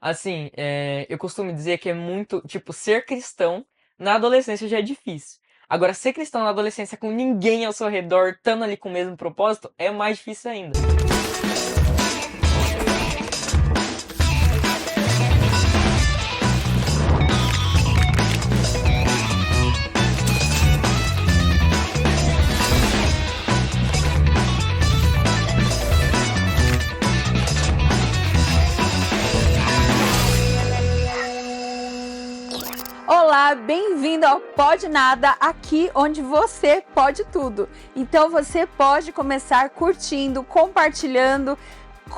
Assim, eu costumo dizer que é muito, tipo, ser cristão na adolescência já é difícil. Agora, ser cristão na adolescência com ninguém ao seu redor, estando ali com o mesmo propósito, é mais difícil ainda. Olá, bem-vindo ao Pode Nada, aqui onde você pode tudo. Então você pode começar curtindo, compartilhando,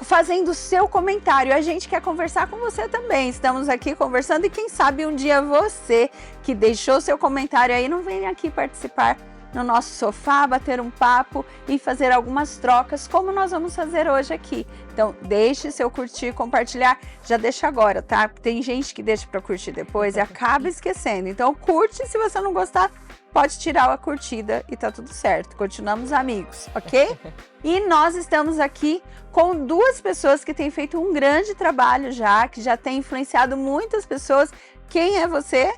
fazendo o seu comentário. A gente quer conversar com você também. Estamos aqui conversando e quem sabe um dia você que deixou seu comentário aí não vem aqui participar no nosso sofá, bater um papo e fazer algumas trocas, como nós vamos fazer hoje aqui. Então, deixe seu curtir, compartilhar, já deixa agora, tá? Tem gente que deixa para curtir depois e acaba esquecendo. Então, curte, se você não gostar, pode tirar a curtida e tá tudo certo. Continuamos amigos, ok? E nós estamos aqui com duas pessoas que têm feito um grande trabalho já, que já tem influenciado muitas pessoas. Quem é você?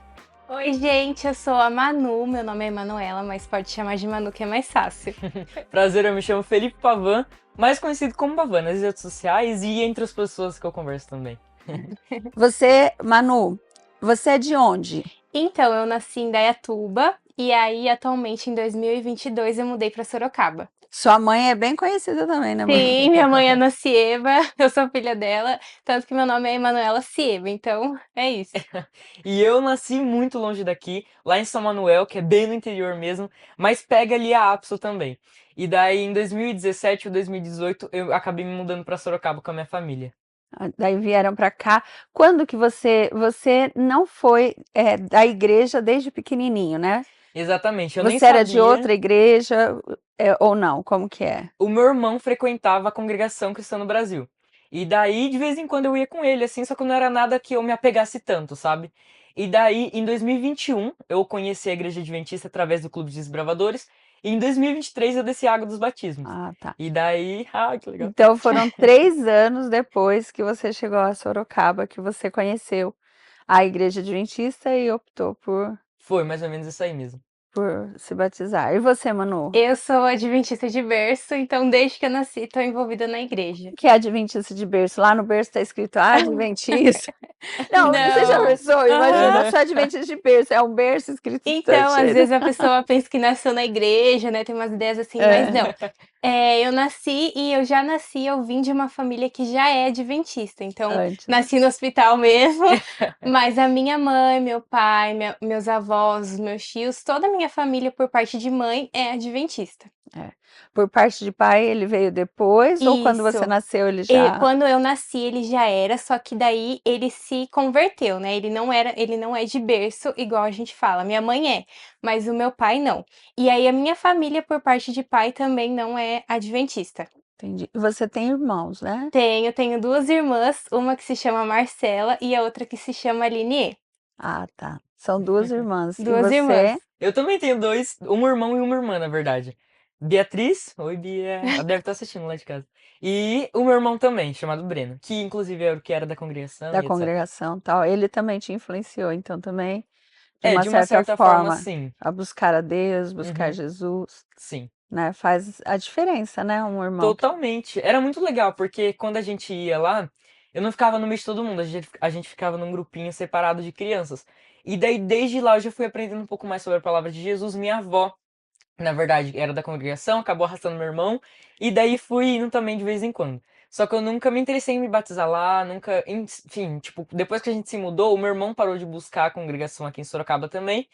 Oi, gente, eu sou a Manu, meu nome é Emanuela, mas pode chamar de Manu que é mais fácil. Prazer, eu me chamo Felipe Pavan, mais conhecido como Pavan nas redes sociais e entre as pessoas que eu converso também. Você, Manu, você é de onde? Então, eu nasci em Indaiatuba e aí, atualmente, em 2022, eu mudei para Sorocaba. Sua mãe é bem conhecida também, né, mãe? Sim, minha mãe é Ana Cieva, eu sou filha dela, tanto que meu nome é Emanuela Cieva, então é isso. E eu nasci muito longe daqui, lá em São Manuel, que é bem no interior mesmo, mas pega ali a Apso também. E daí em 2017 ou 2018 eu acabei me mudando para Sorocaba com a minha família. Daí vieram para cá. Quando que você não foi da igreja desde pequenininho, né? Exatamente, eu nem Você era de sabia. outra igreja ou não? Como que é? O meu irmão frequentava a congregação cristã no Brasil. E daí, de vez em quando, eu ia com ele, assim, só que não era nada que eu me apegasse tanto, sabe? E daí, em 2021, eu conheci a Igreja Adventista através do Clube de Desbravadores. E em 2023, eu desci a Água dos Batismos. Ah, tá. E daí, que legal. Então foram 3 anos depois que você chegou a Sorocaba que você conheceu a igreja adventista e optou Foi mais ou menos isso aí mesmo. por se batizar. E você, Manu? Eu sou adventista de berço, então desde que eu nasci, estou envolvida na igreja. Que é adventista de berço? Lá no berço está escrito adventista. Não, você já Não. pensou? Imagina, Aham. só adventista de berço. É um berço escrito Então, às cheio. vezes a pessoa pensa que nasceu na igreja, né? Tem umas ideias assim, mas É, não. Eu nasci e eu já nasci, eu vim de uma família que já é adventista. Então, antes. nasci no hospital mesmo, mas a minha mãe, meu pai, meus avós, os meus tios, toda a minha família por parte de mãe é adventista. É. Por parte de pai, ele veio depois ou quando você Isso. nasceu ele E já? quando eu nasci, ele já era, só que daí ele se converteu, né? Ele não é de berço, igual a gente fala. Minha mãe é, mas o meu pai não. E aí a minha família, por parte de pai, também não é adventista. Entendi. E você tem irmãos, né? Tenho duas irmãs, uma que se chama Marcela e a outra que se chama Linie. Ah, tá. São duas irmãs. E Duas irmãs. você? Eu também tenho dois, um irmão e uma irmã, na verdade. Beatriz, oi Bia, ela deve estar assistindo lá de casa. E o meu irmão também, chamado Breno, que inclusive era o que era da congregação Da e etc. congregação, tal. Ele também te influenciou, então também, de É, uma de uma certa certa forma, forma, sim. a buscar a Deus, buscar Uhum, Jesus, sim. né? Faz a diferença, né? Um irmão que Totalmente. Era muito legal, porque quando a gente ia lá, eu não ficava no meio de todo mundo, a gente ficava num grupinho separado de crianças. E daí, desde lá, eu já fui aprendendo um pouco mais sobre a palavra de Jesus. Minha avó, na verdade, era da congregação, acabou arrastando meu irmão, e daí fui indo também de vez em quando. Só que eu nunca me interessei em me batizar lá, nunca. Enfim, tipo, depois que a gente se mudou, o meu irmão parou de buscar a congregação aqui em Sorocaba também.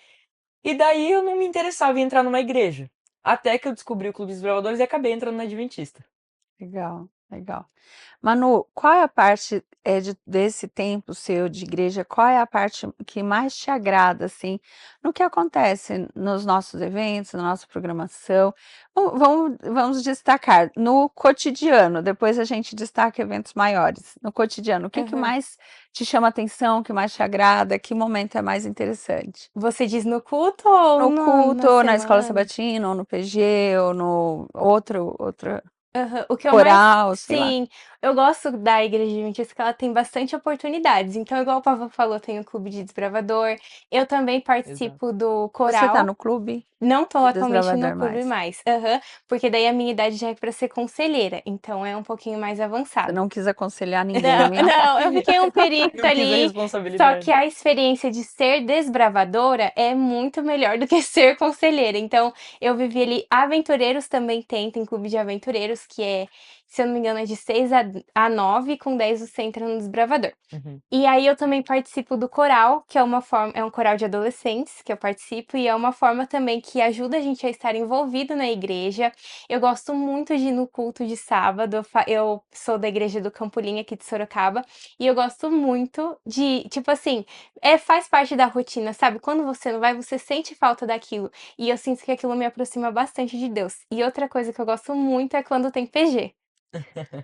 E daí eu não me interessava em entrar numa igreja. Até que eu descobri o Clube dos Bravadores e acabei entrando na Adventista. legal, legal. Manu, qual é a parte desse tempo seu de igreja, qual é a parte que mais te agrada, assim, no que acontece nos nossos eventos, na nossa programação? Vamos destacar no cotidiano, depois a gente destaca eventos maiores. No cotidiano, o que que Aham. mais te chama atenção, o que mais te agrada, que momento é mais interessante? Você diz no culto ou No culto, na ou na escola semana? sabatina, ou no PG, ou no outro. Aham. O que eu mais Coral, sei lá. sim, eu gosto da igreja adventista que ela tem bastante oportunidades. Então, igual o Pavão falou, tem o clube de desbravador. Eu também Exato. participo do Você tá coral. no clube Não tô de atualmente no desbravador clube mais? mais. Aham. Porque daí a minha idade já é pra ser conselheira, então é um pouquinho mais Você avançado. não quis aconselhar Não, ninguém. não, eu fiquei um período Não quis a ali, só que responsabilidade. a experiência de ser desbravadora é muito melhor do que ser conselheira. Então, eu vivi ali. Aventureiros também tem clube de aventureiros, que é, se eu não me engano, é de 6 a 9, com 10 você entra no desbravador. Uhum. E aí eu também participo do coral, que é uma forma, é um coral de adolescentes que eu participo, e é uma forma também que ajuda a gente a estar envolvido na igreja. Eu gosto muito de ir no culto de sábado. Eu sou da igreja do Campolim aqui de Sorocaba, e eu gosto muito de, tipo assim, faz parte da rotina, sabe? Quando você não vai, você sente falta daquilo. E eu sinto que aquilo me aproxima bastante de Deus. E outra coisa que eu gosto muito é quando tem PG.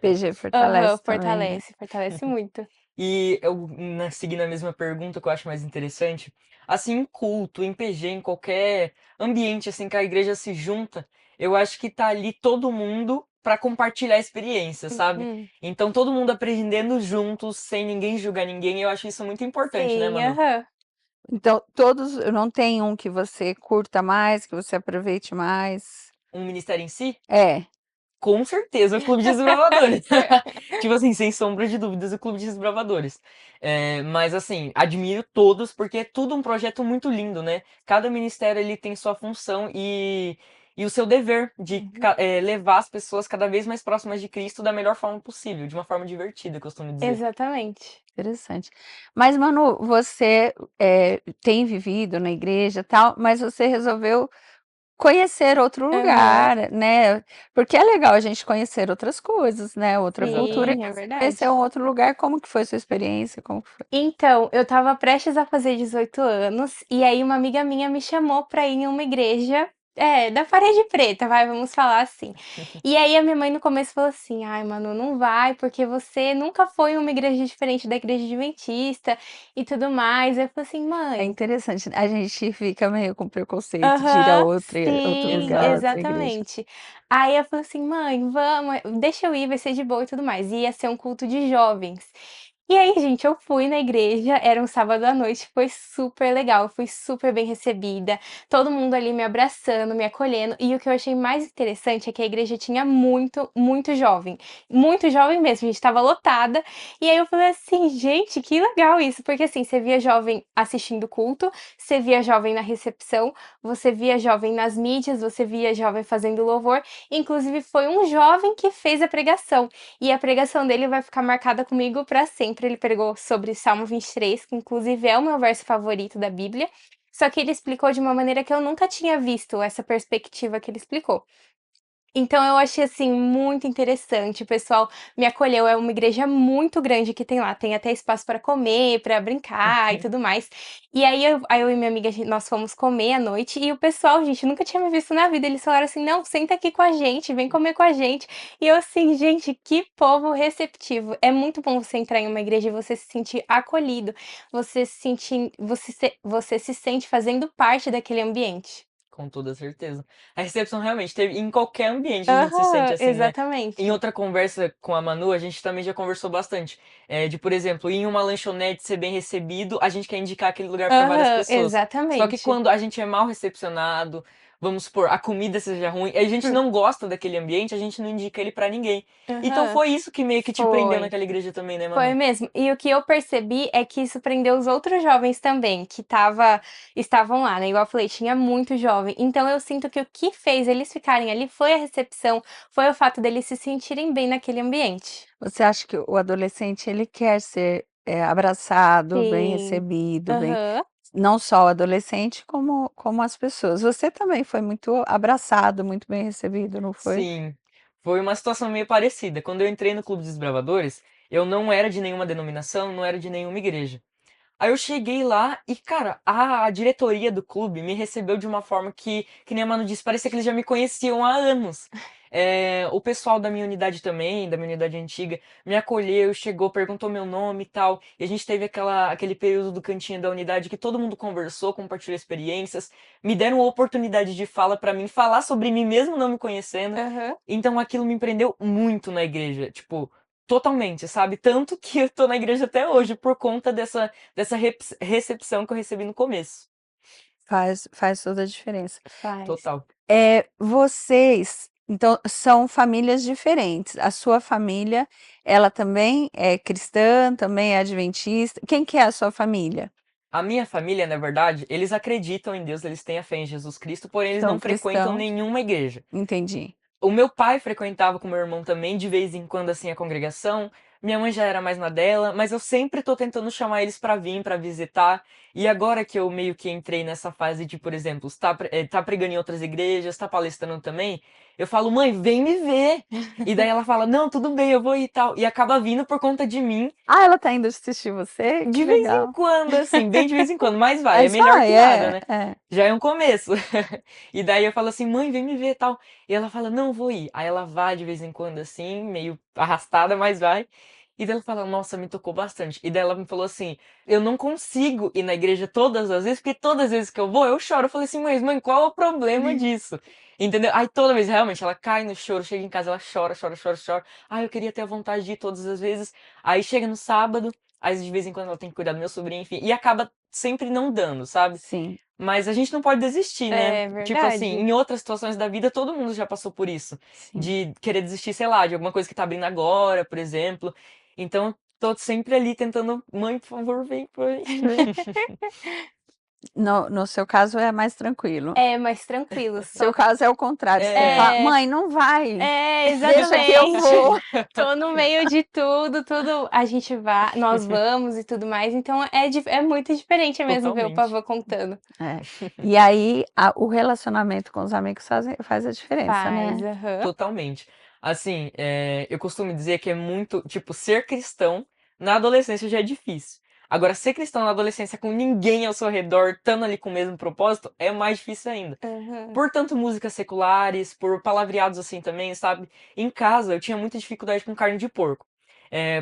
PG Aham, fortalece também, né? fortalece, fortalece muito. E eu, seguindo a mesma pergunta, que eu acho mais interessante, assim, em culto, em PG, em qualquer ambiente assim que a igreja se junta, eu acho que tá ali todo mundo para compartilhar a experiência, sabe? Uhum. Então todo mundo aprendendo juntos, sem ninguém julgar ninguém, eu acho isso muito importante, né, Sim, Manu? aham. Então, todos, não tem um que você curta mais, que você aproveite mais. Um ministério em si? É, Com certeza, o Clube de Desbravadores. Tipo assim, sem sombra de dúvidas, o Clube de Desbravadores. Mas assim, admiro todos porque é tudo um projeto muito lindo, né? Cada ministério ele tem sua função e o seu dever de Uhum. levar as pessoas cada vez mais próximas de Cristo da melhor forma possível, de uma forma divertida, eu costumo dizer. Exatamente. interessante. Mas, Manu, você tem vivido na igreja e tal, mas você resolveu conhecer outro Aham. lugar, né? Porque é legal a gente conhecer outras coisas, né? Outra cultura. Sim, é Esse é verdade. um outro lugar. Como que foi sua experiência? Como que foi? Então, eu estava prestes a fazer 18 anos, e aí uma amiga minha me chamou pra ir em uma igreja, da parede preta, vai, vamos falar assim. E aí a minha mãe no começo falou assim: "Ai, Manu, não vai, porque você nunca foi em uma igreja diferente da igreja adventista e tudo mais". Eu falei assim: É "Mãe". interessante, a gente fica meio com preconceito de ir a Aham, outro sim, lugar, Exato. outra igreja. exatamente. Aí eu falei assim: "Mãe, vamos, deixa eu ir, vai ser de boa e tudo mais". E ia ser um culto de jovens. E aí, gente, eu fui na igreja, era um sábado à noite, foi super legal, eu fui super bem recebida, todo mundo ali me abraçando, me acolhendo. E o que eu achei mais interessante é que a igreja tinha muito jovem mesmo, a gente estava lotada. E aí eu falei assim: "Gente, que legal isso", porque assim, você via jovem assistindo o culto, você via jovem na recepção, você via jovem nas mídias, você via jovem fazendo louvor, inclusive foi um jovem que fez a pregação, e a pregação dele vai ficar marcada comigo para sempre. Ele pregou sobre Salmo 23, que inclusive é o meu verso favorito da Bíblia, só que ele explicou de uma maneira que eu nunca tinha visto essa perspectiva que ele explicou. Então eu achei, assim, muito interessante, o pessoal me acolheu, é uma igreja muito grande que tem lá, tem até espaço para comer, para brincar e tudo mais. E aí eu e minha amiga, nós fomos comer à noite, e o pessoal, gente, nunca tinha me visto na vida, eles falaram assim: "Não, senta aqui com a gente, vem comer com a gente". E eu assim: "Gente, que povo receptivo". É muito bom você entrar em uma igreja e você se sentir acolhido, você se sente fazendo parte daquele ambiente. Com toda certeza. A recepção realmente teve em qualquer ambiente a gente se sente Aham, assim, né. Em exatamente. outra conversa com a Manu, a gente também já conversou bastante, de, por exemplo, ir em uma lanchonete, ser bem recebido, a gente quer indicar aquele lugar para várias Aham, pessoas. Só que exatamente. quando a gente é mal recepcionado, vamos supor, a comida seja ruim, e a gente Hum, não gosta daquele ambiente, a gente não indica ele para ninguém. Então aham. foi isso que meio que te prendeu Foi, naquela igreja também, né, foi Manu? mesmo. E o que eu percebi é que isso prendeu os outros jovens também, que estavam lá, né, igual eu falei, tinha muito jovem. Então eu sinto que o que fez eles ficarem ali foi a recepção, foi o fato deles se sentirem bem naquele ambiente. Você acha que o adolescente ele quer ser, abraçado, bem Sim. recebido, bem Aham. não só o adolescente como as pessoas. Você também foi muito abraçado, muito bem recebido, não foi? Sim, foi uma situação meio parecida. Quando eu entrei no Clube dos Bravadores, eu não era de nenhuma denominação, não era de nenhuma igreja. Aí eu cheguei lá e, cara, a diretoria do clube me recebeu de uma forma que nem a Manu disse, parecia que eles já me conheciam há anos. O pessoal da minha unidade também, da minha unidade antiga, me acolheu, chegou, perguntou meu nome e tal. E a gente teve aquele período do cantinho da unidade que todo mundo conversou, compartilhou experiências, me deram a oportunidade de fala pra mim, falar sobre mim mesmo não me conhecendo. Aham. Então aquilo me prendeu muito na igreja, tipo, totalmente, sabe? Tanto que eu tô na igreja até hoje por conta dessa recepção que eu recebi no começo. Faz toda a diferença. Faz. Total. Vocês, então, são famílias diferentes. A sua família, ela também é cristã, também é adventista. Quem que é a sua família? A minha família, na verdade, eles acreditam em Deus, eles têm a fé em Jesus Cristo, porém eles São não frequentam cristãos? nenhuma igreja. Entendi. O meu pai frequentava com meu irmão também, de vez em quando, assim, a congregação. Minha mãe já era mais na dela, mas eu sempre tô tentando chamar eles pra vir, pra visitar. E agora que eu meio que entrei nessa fase de, por exemplo, tá pregando em outras igrejas, tá palestrando também, eu falo, mãe, vem me ver. E daí ela fala, não, tudo bem, eu vou ir e tal. E acaba vindo por conta de mim, Ah, ela tá indo assistir você? Que de vez em legal. quando, assim, bem de vez em quando, mas vai, é Mas melhor vai, que nada, é, né? é. Já é um começo. E daí eu falo assim, mãe, vem me ver e tal. E ela fala, não, vou ir. Aí ela vai de vez em quando, assim, meio arrastada, mas vai. E daí ela fala, nossa, me tocou bastante. E daí ela me falou assim, eu não consigo ir na igreja todas as vezes, porque todas as vezes que eu vou, eu choro. Eu falei assim, mas mãe, qual é o problema disso? Entendeu? Aí toda vez, realmente, ela cai no choro, chega em casa, ela chora, chora, chora, chora. Ah, eu queria ter a vontade de ir todas as vezes. Aí chega no sábado, aí de vez em quando ela tem que cuidar do meu sobrinho, enfim. E acaba sempre não dando, sabe? Sim, Mas a gente não pode desistir, né? É Tipo assim, verdade. em outras situações da vida, todo mundo já passou por isso. sim. De querer desistir, sei lá, de alguma coisa que tá abrindo agora, por exemplo. Então, tô sempre ali tentando, mãe, por favor, vem, mãe. No seu caso é mais tranquilo. É mais tranquilo, Seu só caso é o contrário. Você tem que falar, é, mãe, não vai. Deixa que eu exatamente. vou. Tô no meio de tudo, tudo a gente vai, nós vamos e tudo mais, então é muito diferente mesmo ver o Totalmente. pavô contando. É. E aí, o relacionamento com os amigos faz a diferença, Faz, né? aham. Totalmente. Assim, eu costumo dizer que é muito, tipo, ser cristão na adolescência já é difícil. Agora, ser cristão na adolescência com ninguém ao seu redor, estando ali com o mesmo propósito, é mais difícil ainda. Aham. Por tanto músicas seculares, por palavreados assim também, sabe? Em casa eu tinha muita dificuldade com carne de porco.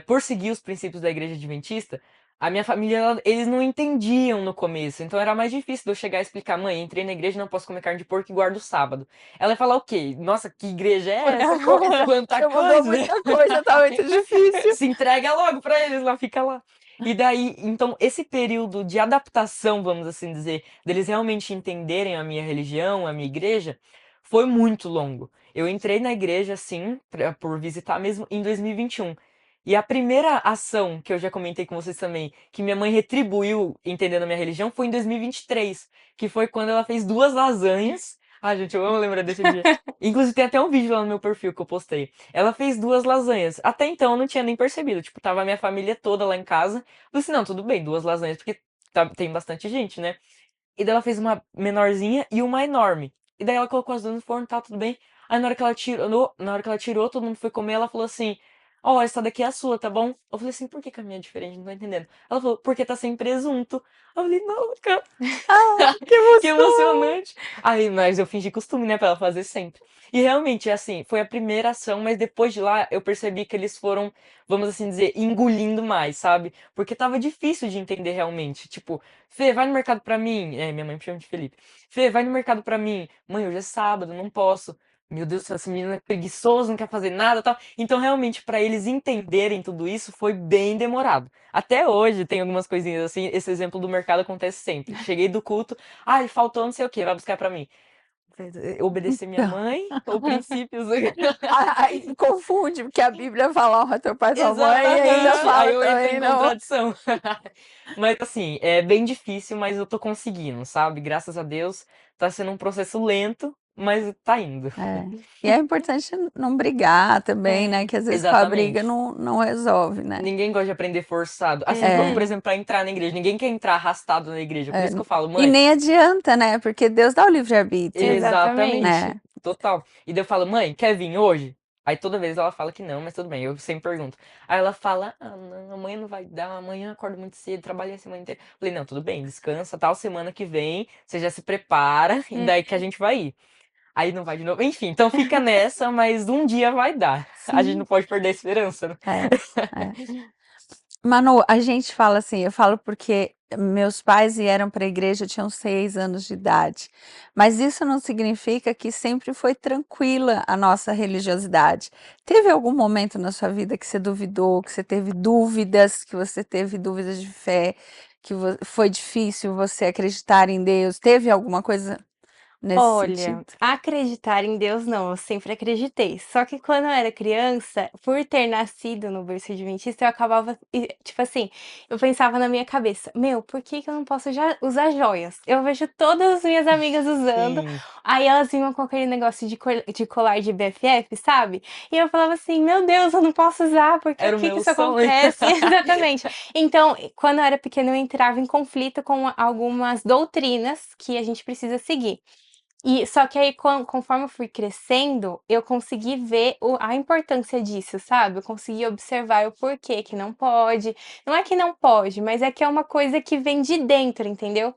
Por seguir os princípios da igreja adventista, a minha família, eles não entendiam no começo, então era mais difícil de eu chegar e explicar, mãe, entrei na igreja e não posso comer carne de porco e guardo o sábado. Ela ia falar, o quê? Nossa, que igreja é Muita essa? coisa. Quanta Você mudou coisa! muita coisa, tá muito difícil. Se entrega logo pra eles lá, fica lá. E daí, então, esse período de adaptação, vamos assim dizer, deles realmente entenderem a minha religião, a minha igreja, foi muito longo. Eu entrei na igreja, assim, por visitar mesmo, em 2021. E a primeira ação que eu já comentei com vocês também, que minha mãe retribuiu entendendo a minha religião, foi em 2023, que foi quando ela fez 2 lasanhas. Ah, gente, eu amo lembrar desse dia. Inclusive, tem até um vídeo lá no meu perfil que eu postei. Ela fez 2 lasanhas. Até então eu não tinha nem percebido. Tipo, tava a minha família toda lá em casa. Eu falei assim, não, tudo bem, 2 lasanhas, porque tem bastante gente, né? E daí ela fez uma menorzinha e uma enorme. E daí ela colocou as duas no forno, tá, tudo bem. Aí na hora que ela tirou, todo mundo foi comer, ela falou assim, ó, essa daqui é a sua, tá bom? Eu falei assim, por que que a minha é diferente? Não tô entendendo. Ela falou, porque tá sem presunto. Eu falei, não, cara. Ah, que Que emoção! emocionante. Aí, mas eu fingi costume, né, pra ela fazer sempre. E realmente, assim, foi a primeira ação, mas depois de lá eu percebi que eles foram, vamos assim dizer, engolindo mais, sabe? Porque tava difícil de entender realmente. Tipo, Fê, vai no mercado pra mim. Minha mãe me chama de Felipe. Fê, vai no mercado pra mim. Mãe, hoje é sábado, não posso. Meu Deus do céu, esse menino é preguiçoso, não quer fazer nada, tal. Então, realmente, pra eles entenderem tudo isso, foi bem demorado. Até hoje tem algumas coisinhas assim, esse exemplo do mercado acontece sempre. Cheguei do culto, ai, faltou não sei o que, vai buscar pra mim. Obedecer minha Então, mãe, ou princípios. aí confunde, porque a Bíblia fala honra teu pai e tua mãe e ainda Exatamente. Aí fala eu entro também em não. contradição. Mas assim, é bem difícil, mas eu tô conseguindo, sabe? Graças a Deus, tá sendo um processo lento, mas tá indo. É. E é importante não brigar também, né? É, Que às vezes com a briga Exatamente. não resolve, né? Ninguém gosta de aprender forçado. Assim, por uhum, exemplo, pra entrar na igreja, ninguém quer entrar arrastado na igreja. Por É, isso que eu falo, e mãe, nem adianta, né? Porque Deus dá o livre-arbítrio, exatamente. exatamente. né? Total. E daí eu falo, mãe, quer vir hoje? Aí toda vez ela fala que não, mas tudo bem, eu sempre pergunto. Aí ela fala, ah, não, amanhã não vai dar, amanhã eu acordo muito cedo, trabalhei a semana inteira. Falei, não, tudo bem, descansa, tal semana que vem, você já se prepara, e Hum, daí que a gente vai ir. aí não vai de novo. Enfim, então fica nessa, mas um dia vai dar. A gente Sim. não pode perder a esperança, né? Manu, a gente fala assim, eu falo porque meus pais vieram para a igreja, tinham 6 anos de idade, mas isso não significa que sempre foi tranquila a nossa religiosidade. Teve algum momento na sua vida que você duvidou, que você teve dúvidas de fé, que foi difícil você acreditar em Deus? Teve alguma coisa nesse Olha, sentido? acreditar em Deus não, eu sempre acreditei. Só que quando eu era criança, por ter nascido no berço adventista, eu acabava, tipo assim, eu pensava na minha cabeça, meu, por que que eu não posso já usar joias? Eu vejo todas as minhas amigas usando, Sim, aí elas vinham com aquele negócio de colar de BFF, sabe? E eu falava assim, meu Deus, eu não posso usar, por era o que que meu isso sonho. acontece? Exatamente. Então, quando eu era pequena, eu entrava em conflito com algumas doutrinas que a gente precisa seguir. E só que aí conforme eu fui crescendo, eu consegui ver a importância disso, sabe? Eu consegui observar o porquê que não pode. Não é que não pode, mas é que é uma coisa que vem de dentro, entendeu?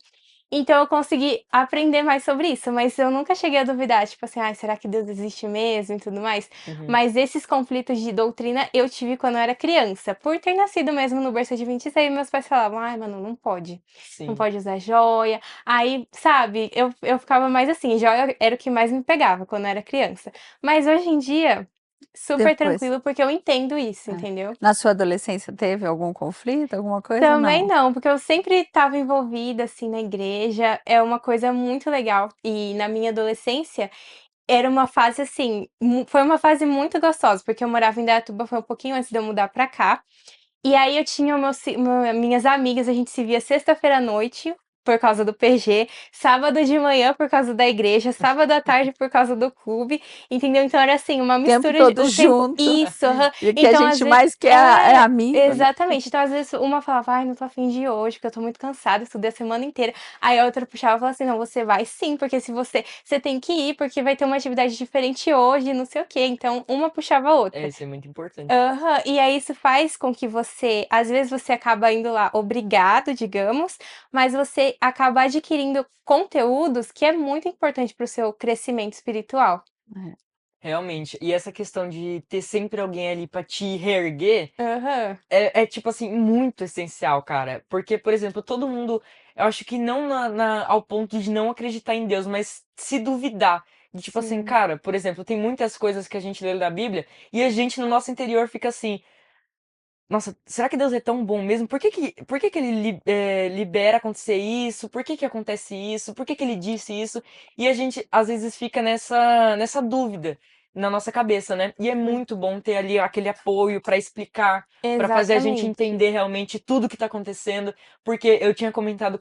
Então eu consegui aprender mais sobre isso, mas eu nunca cheguei a duvidar, tipo assim: "Ai, será que Deus existe mesmo?", e tudo mais. Uhum, Mas esses conflitos de doutrina eu tive quando eu era criança, por ter nascido mesmo no berço adventista, aí meus pais falavam: "Ai, mano, não pode, não sim. pode usar joia". Aí, sabe, eu ficava mais assim, joia era o que mais me pegava quando eu era criança. Mas hoje em dia, super Depois, tranquilo, porque eu entendo isso, é. entendeu? Na sua adolescência teve algum conflito, alguma coisa? Também Não. não, porque eu sempre estava envolvida, assim, na igreja, é uma coisa muito legal. E na minha adolescência, era uma fase, assim, foi uma fase muito gostosa, porque eu morava em Indaiatuba, foi um pouquinho antes de eu mudar pra cá. E aí eu tinha o minhas amigas, a gente se via sexta-feira à noite, por causa do PG, sábado de manhã por causa da igreja, sábado à tarde por causa do clube, entendeu? Então era assim, uma O tempo mistura de todo o tempo junto. isso, aham. E o que a Então às gente vezes mais quer é amigo, né? exatamente. Então às vezes uma falava: "Ai, não tô a fim de ir hoje, porque eu tô muito cansada, estudei a semana inteira". Aí a outra puxava e falava assim: "Não, você vai sim, porque se você tem que ir, porque vai ter uma atividade diferente hoje, não sei o quê". Então uma puxava a É, outra. isso é muito importante. Aham. E aí isso faz com que você às vezes você acaba indo lá obrigado, digamos, mas você acaba adquirindo conteúdos que é muito importante para o seu crescimento espiritual. É. Realmente. E essa questão de ter sempre alguém ali pra te reerguer Aham. é tipo assim, muito essencial, cara. Porque, por exemplo, todo mundo, eu acho que não ao ponto de não acreditar em Deus, mas se duvidar. De tipo assim, Sim. cara, por exemplo, tem muitas coisas que a gente lê da Bíblia e a gente no nosso interior fica assim. Nossa, será que Deus é tão bom mesmo? Por que que ele libera acontecer isso? Por que que acontece isso? Por que que ele disse isso? E a gente, às vezes, fica nessa dúvida na nossa cabeça, né? E é Hum. muito bom ter ali aquele apoio para explicar, para fazer a gente Exatamente. entender realmente tudo que tá acontecendo. Porque eu tinha comentado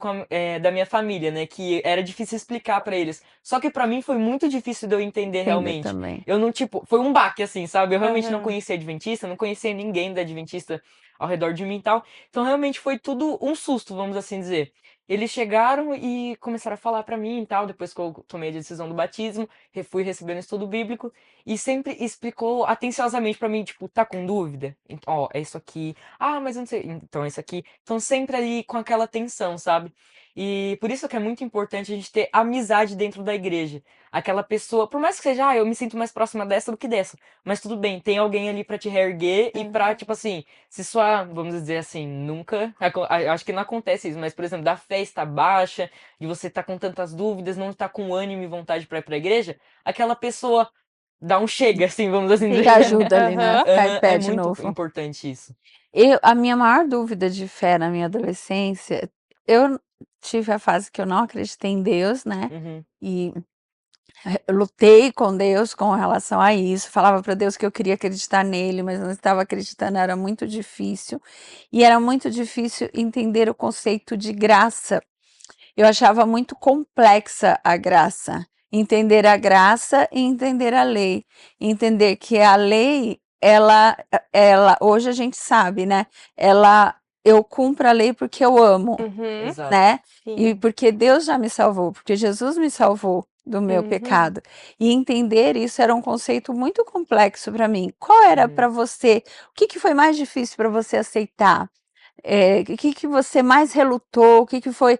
da minha família, né? Que era difícil explicar para eles. Só que para mim foi muito difícil de eu entender Entendo realmente. também. Eu não, tipo, foi um baque, assim, sabe? Eu realmente não Aham. conhecia Adventista, não conhecia ninguém da Adventista ao redor de mim e tal. Então, realmente foi tudo um susto, vamos assim dizer. Eles chegaram e começaram a falar pra mim e tal, depois que eu tomei a decisão do batismo, fui recebendo estudo bíblico, e sempre explicou atenciosamente pra mim, tipo, tá com dúvida? Ó, é isso aqui. Ah, mas eu não sei. Então, é isso aqui. Então, sempre ali com aquela atenção, sabe? E por isso que é muito importante a gente ter amizade dentro da igreja. Aquela pessoa, por mais que seja, eu me sinto mais próxima dessa do que dessa. Mas tudo bem, tem alguém ali pra te reerguer e pra, Aham. tipo assim, se sua, vamos dizer assim, nunca, acho que não acontece isso, mas, por exemplo, da fé está baixa, de você tá com tantas dúvidas, não tá com ânimo e vontade pra ir pra igreja, aquela pessoa dá um chega, assim, vamos assim Te dizer. Sim. ajuda ali, né? Aham. Ficar em É pé de muito novo. importante isso. A minha maior dúvida de fé na minha adolescência, eu tive a fase que eu não acreditei em Deus, né? Uhum, E eu lutei com Deus com relação a isso. Falava para Deus que eu queria acreditar nele, mas não estava acreditando, era muito difícil. E era muito difícil entender o conceito de graça. Eu achava muito complexa a graça. Entender a graça e entender a lei. Entender que a lei, hoje a gente sabe, né? Eu cumpro a lei porque eu amo, Uhum. exato. né? E Sim. porque Deus já me salvou, porque Jesus me salvou do meu Uhum. pecado. E entender isso era um conceito muito complexo para mim. Qual era para Uhum. você? O que que foi mais difícil para você aceitar? O que que você mais relutou? O que que foi,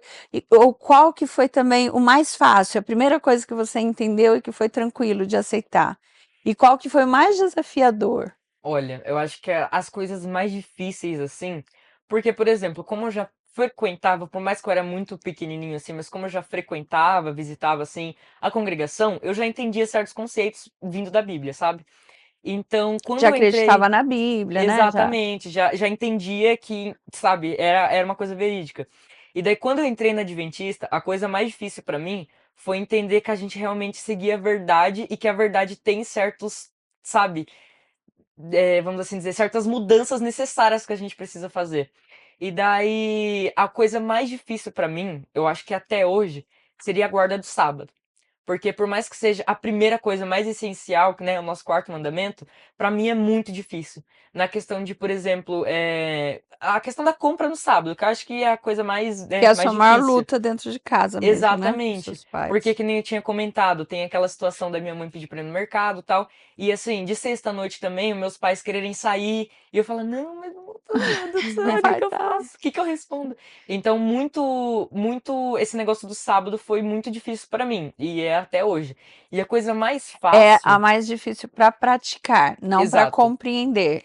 ou qual que foi também o mais fácil? A primeira coisa que você entendeu e que foi tranquilo de aceitar? E qual que foi o mais desafiador? Olha, eu acho que as coisas mais difíceis, assim, porque, por exemplo, como eu já frequentava, por mais que eu era muito pequenininho, assim, mas como eu já frequentava, visitava, assim, a congregação, eu já entendia certos conceitos vindo da Bíblia, sabe? Então, quando Já eu entrei. acreditava na Bíblia, né? Já. Exatamente, já entendia que, sabe, era uma coisa verídica. E daí, quando eu entrei na Adventista, a coisa mais difícil pra mim foi entender que a gente realmente seguia a verdade e que a verdade tem certos, sabe, vamos assim dizer, certas mudanças necessárias que a gente precisa fazer. E daí, a coisa mais difícil pra mim, eu acho que até hoje, seria a guarda do sábado. Porque por mais que seja a primeira coisa mais essencial, que, né, o nosso quarto mandamento, pra mim é muito difícil. Na questão de, por exemplo, a questão da compra no sábado, que eu acho que é a coisa mais, Que é né, a mais sua maior difícil. luta dentro de casa mesmo, né? Com Exatamente. seus Porque pais. que nem eu tinha comentado, tem aquela situação da minha mãe pedir pra ir no mercado e tal. E assim, de sexta-noite também, os meus pais quererem sair. E eu falo, não, mas não tô dando, Não sabe? O que vai que eu dar. faço? O que que eu respondo? Então, esse negócio do sábado foi muito difícil pra mim. E é até hoje. E a coisa mais É a fácil. mais difícil para praticar, não para Exato. compreender.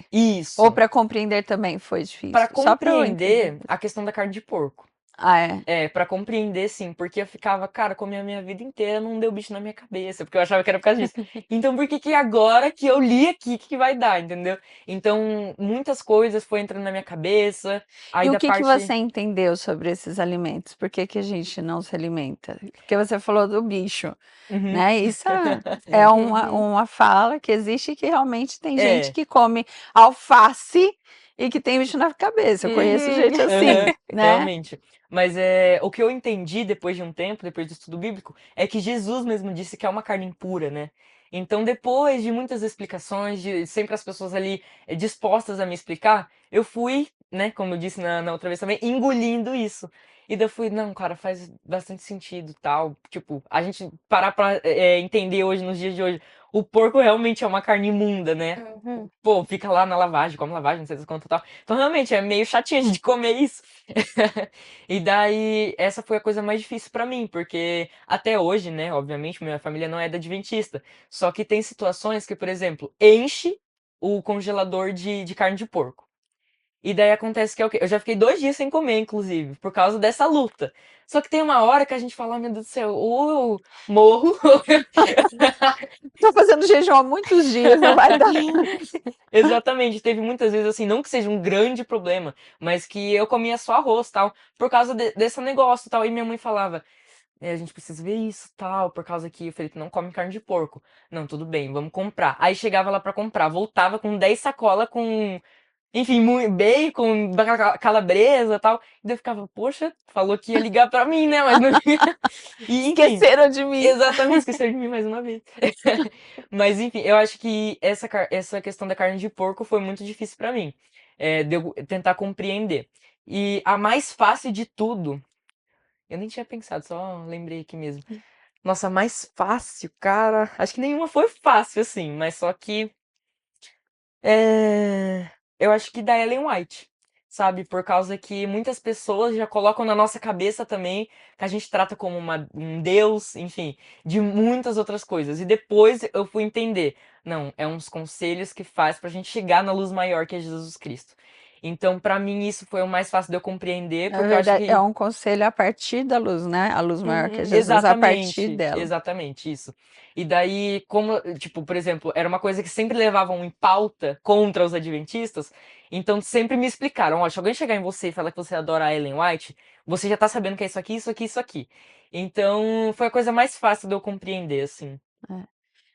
Ou Isso. para compreender também foi Pra difícil. Só para eu entender. compreender a questão da carne de porco. Ah, é. É, pra compreender sim, porque eu ficava, cara, comi a minha vida inteira, não deu bicho na minha cabeça, porque eu achava que era por causa disso. Então por que que agora que eu li aqui, que vai dar, entendeu? Então, muitas coisas foi entrando na minha cabeça, aí E o da que que parte. você entendeu sobre esses alimentos? Por que que a gente não se alimenta? Porque você falou do bicho, Uhum. né? Isso é uma fala que existe e que realmente tem gente É. que come alface e que tem bicho na cabeça. Eu conheço Uhum. gente assim, Aham, né? realmente. Mas o que eu entendi depois de um tempo, depois do estudo bíblico, é que Jesus mesmo disse que é uma carne impura, né? Então, depois de muitas explicações, de sempre as pessoas ali dispostas a me explicar, eu fui, né, como eu disse na outra vez também, engolindo isso. E daí eu fui, não, cara, faz bastante sentido, tal. Tipo, a gente parar pra entender hoje, nos dias de hoje, o porco realmente é uma carne imunda, né? Uhum. Pô, fica lá na lavagem, come lavagem, não sei das quanto tal. Então, realmente, é meio chatinho de comer isso. E daí, essa foi a coisa mais difícil pra mim, porque até hoje, né, obviamente, minha família não é da adventista. Só que tem situações que, por exemplo, enche o congelador de carne de porco. E daí acontece que é o quê? Eu já fiquei 2 dias sem comer, inclusive, por causa dessa luta. Só que tem uma hora que a gente fala, "Oh, meu Deus do céu, ou eu morro, Tô fazendo jejum há muitos dias, não vai dar. Exatamente, teve muitas vezes assim, não que seja um grande problema, mas que eu comia só arroz, tal, por causa desse negócio, tal, e minha mãe falava, a gente precisa ver isso, tal, por causa que o Felipe não come carne de porco. Não, tudo bem, vamos comprar. Aí chegava lá pra comprar, voltava com 10 sacolas com, enfim, bacon, calabresa, tal, e daí eu ficava, poxa, falou que ia ligar pra mim, né, mas não E enfim, Esqueceram de mim. exatamente, esqueceram de mim mais uma vez. Mas enfim, eu acho que essa questão da carne de porco foi muito difícil pra mim, de eu tentar compreender. E a mais fácil de tudo, eu nem tinha pensado, só lembrei aqui mesmo. Nossa, a mais fácil, cara, acho que nenhuma foi fácil assim, mas só que eu acho que da Ellen White, sabe? Por causa que muitas pessoas já colocam na nossa cabeça também que a gente trata como um deus, enfim, de muitas outras coisas. E depois eu fui entender, não, é uns conselhos que faz pra gente chegar na luz maior que é Jesus Cristo. Então, pra mim, isso foi o mais fácil de eu compreender, Na porque eu acho verdade, é que um conselho a partir da luz, né? A luz maior que é Uhum, Jesus, a partir exatamente, dela. exatamente isso. E daí, como, tipo, por exemplo, era uma coisa que sempre levavam em pauta contra os adventistas, então sempre me explicaram, ó, se alguém chegar em você e falar que você adora a Ellen White, você já tá sabendo que é isso aqui, isso aqui, isso aqui. Então, foi a coisa mais fácil de eu compreender, assim. É.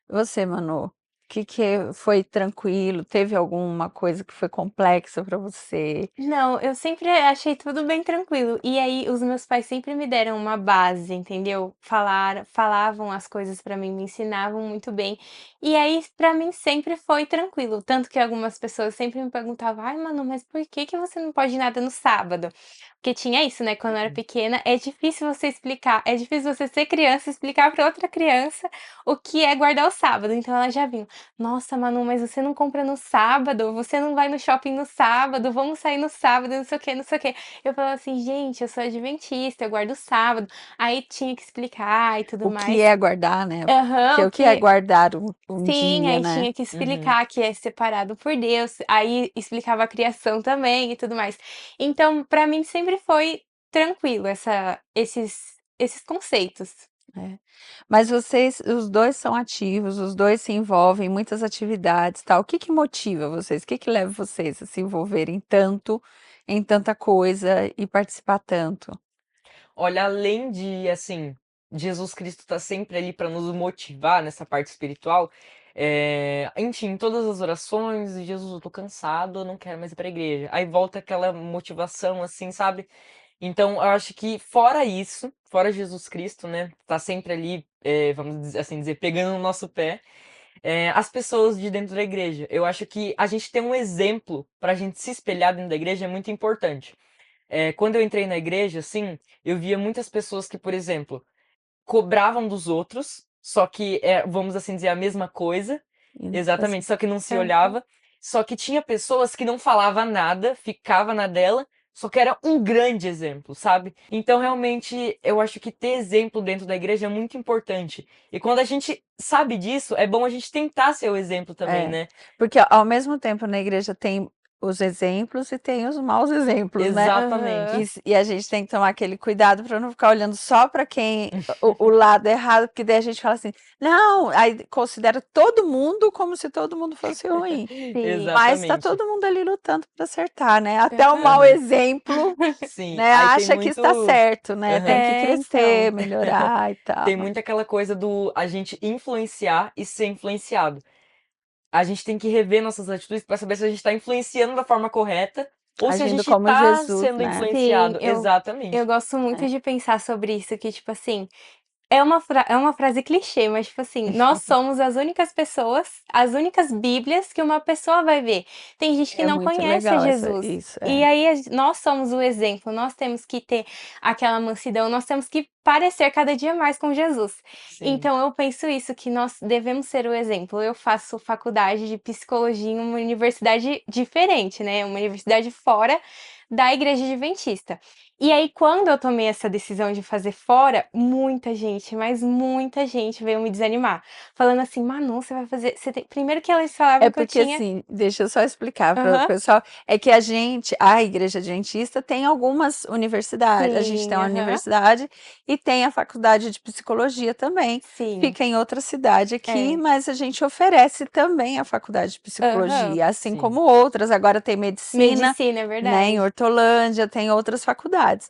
Você, Manu, o que que foi tranquilo? Teve alguma coisa que foi complexa para você? Não, eu sempre achei tudo bem tranquilo. E aí, os meus pais sempre me deram uma base, entendeu? Falavam as coisas pra mim, me ensinavam muito bem. E aí, pra mim, sempre foi tranquilo. Tanto que algumas pessoas sempre me perguntavam: ai, Manu, mas por que que você não pode ir nada no sábado? Porque tinha isso, né? Quando eu era pequena, é difícil você explicar, é difícil você ser criança e explicar pra outra criança o que é guardar o sábado. Então, elas já vinham. nossa, Manu, mas você não compra no sábado, você não vai no shopping no sábado, vamos sair no sábado, não sei o que, não sei o que. Eu falava assim, gente, eu sou adventista, eu guardo sábado. Aí tinha que explicar e tudo O que mais. é guardar, né? Aham, Porque o o que é que. guardar um Sim, dia, aí né? tinha que Uhum. explicar que é separado por Deus, aí explicava a criação também e tudo mais. Então, pra mim sempre foi tranquilo esses conceitos. É. Mas vocês, os dois são ativos, os dois se envolvem em muitas atividades, tal. O que que motiva vocês? O que que leva vocês a se envolverem tanto em tanta coisa e participar tanto? Olha, além de, assim, Jesus Cristo tá sempre ali para nos motivar nessa parte espiritual, enfim, em todas as orações, Jesus, eu tô cansado, eu não quero mais ir pra igreja. Aí volta aquela motivação, assim, sabe? Então, eu acho que fora isso, fora Jesus Cristo, né, tá sempre ali, assim dizer, pegando no nosso pé, as pessoas de dentro da igreja. Eu acho que a gente ter um exemplo pra gente se espelhar dentro da igreja é muito importante. Quando eu entrei na igreja, assim, eu via muitas pessoas que, por exemplo, cobravam dos outros, só que vamos assim dizer, a mesma coisa, E não exatamente, fazem. só que não se Aham. olhava. Só que tinha pessoas que não falava nada, ficava na dela, só que era um grande exemplo, sabe? Então, realmente, eu acho que ter exemplo dentro da igreja é muito importante. E quando a gente sabe disso, é bom a gente tentar ser o exemplo também, É, né? porque ao mesmo tempo na igreja tem os exemplos e tem os maus exemplos, né? Aham. E a gente tem que tomar aquele cuidado para não ficar olhando só para quem o lado errado, porque daí a gente fala assim, não, aí considera todo mundo como se todo mundo fosse ruim. Sim. Mas está Exatamente. todo mundo ali lutando para acertar, né? Até o Aham. mau Aham. exemplo, Sim, né, aí tem acha que muito. está certo, né? Tem Aham. que Então. crescer, melhorar e tal. Tem muito aquela coisa do a gente influenciar e ser influenciado. A gente tem que rever nossas atitudes para saber se a gente está influenciando da forma correta ou se a Agindo gente como está Jesus, sendo né? Sim, influenciado. eu Exatamente. gosto muito É. de pensar sobre isso, que, tipo assim, é uma frase clichê, mas, tipo assim, nós somos as únicas pessoas, as únicas Bíblias que uma pessoa vai ver. Tem gente que É não muito conhece legal Jesus. isso, E é. aí nós somos o exemplo, nós temos que ter aquela mansidão, nós temos que parecer cada dia mais com Jesus. Sim. Então eu penso isso, que nós devemos ser o exemplo. Eu faço faculdade de psicologia em uma universidade diferente, né? Uma universidade fora da igreja adventista. E aí, quando eu tomei essa decisão de fazer fora, muita gente, mas muita gente veio me desanimar. Falando assim, Manu, você vai fazer. Você tem... Primeiro que eles É falavam que eu porque tinha. assim, deixa eu só explicar para o Aham, pessoal, é que a Igreja Adventista tem algumas universidades, a gente tem sim, uma aham, universidade e tem a faculdade de psicologia também, sim, fica em outra cidade aqui, é, mas a gente oferece também a faculdade de aham. psicologia, assim Sim. como outras, agora tem medicina, Medicina, é né, em verdade. Hortolândia, tem outras faculdades.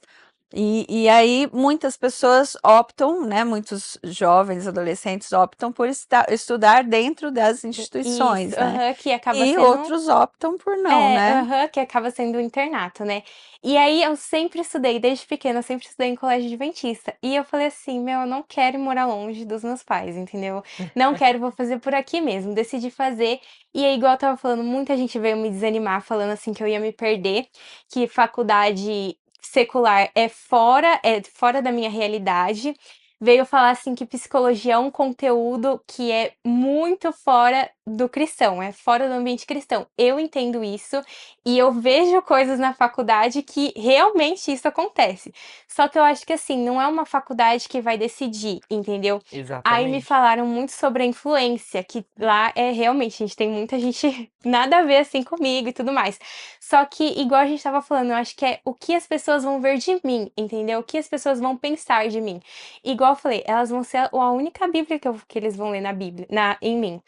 E aí muitas pessoas optam, né, muitos jovens, adolescentes optam por estudar dentro das Isso, instituições, né? aham, que acaba E sendo. outros optam por não, É, né? aham, que acaba sendo um internato, né. E aí eu sempre estudei, desde pequena, eu sempre estudei em colégio adventista. E eu falei assim: "Meu, eu não quero ir morar longe dos meus pais, entendeu? Não quero, vou fazer por aqui mesmo". Decidi fazer, e aí igual eu estava falando, muita gente veio me desanimar falando assim que eu ia me perder, que faculdade secular é fora da minha realidade. Veio falar assim que psicologia é um conteúdo que é muito fora do cristão, é fora do ambiente cristão. Eu entendo isso e eu vejo coisas na faculdade que realmente isso acontece. Só que eu acho que assim, não é uma faculdade que vai decidir, entendeu? Aí me Exatamente. falaram muito sobre a influência, que lá é realmente, a gente tem muita gente nada a ver assim comigo e tudo mais. Só que, igual a gente estava falando, eu acho que é o que as pessoas vão ver de mim, entendeu? O que as pessoas vão pensar de mim. Igual eu falei, elas vão ser a única Bíblia que eles vão ler na Bíblia, em mim.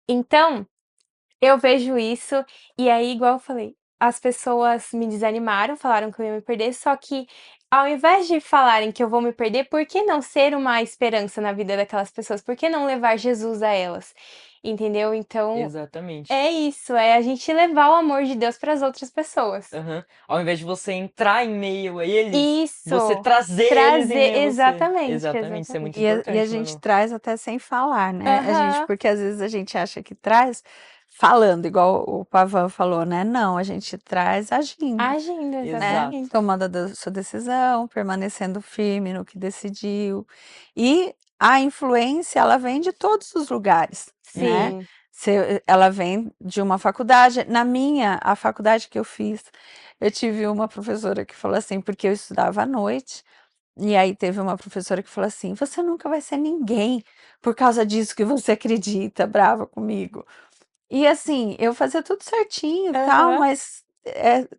Então, eu vejo isso, e aí, igual eu falei, as pessoas me desanimaram, falaram que eu ia me perder, só que ao invés de falarem que eu vou me perder, por que não ser uma esperança na vida daquelas pessoas? Por que não levar Jesus a elas? Entendeu? Então, Exatamente. é isso, é a gente levar o amor de Deus para as outras pessoas. Aham. Ao invés de você entrar em meio a eles, você Isso, trazer eles em trazer, meio a você. exatamente, Exatamente, isso é muito exatamente. E a importante, gente Manu. traz até sem falar, né? A gente, Aham, porque às vezes a gente acha que traz falando, igual o Pavan falou, né? Não, a gente traz agindo, agindo, né? Exato. exatamente. Tomando a sua decisão, permanecendo firme no que decidiu. E a influência, ela vem de todos os lugares, né? Sim. Ela vem de uma faculdade. A faculdade que eu fiz, eu tive uma professora que falou assim, porque eu estudava à noite, e aí teve uma professora que falou assim: você nunca vai ser ninguém por causa disso que você acredita, brava comigo. E assim, eu fazia tudo certinho e tal, Aham. mas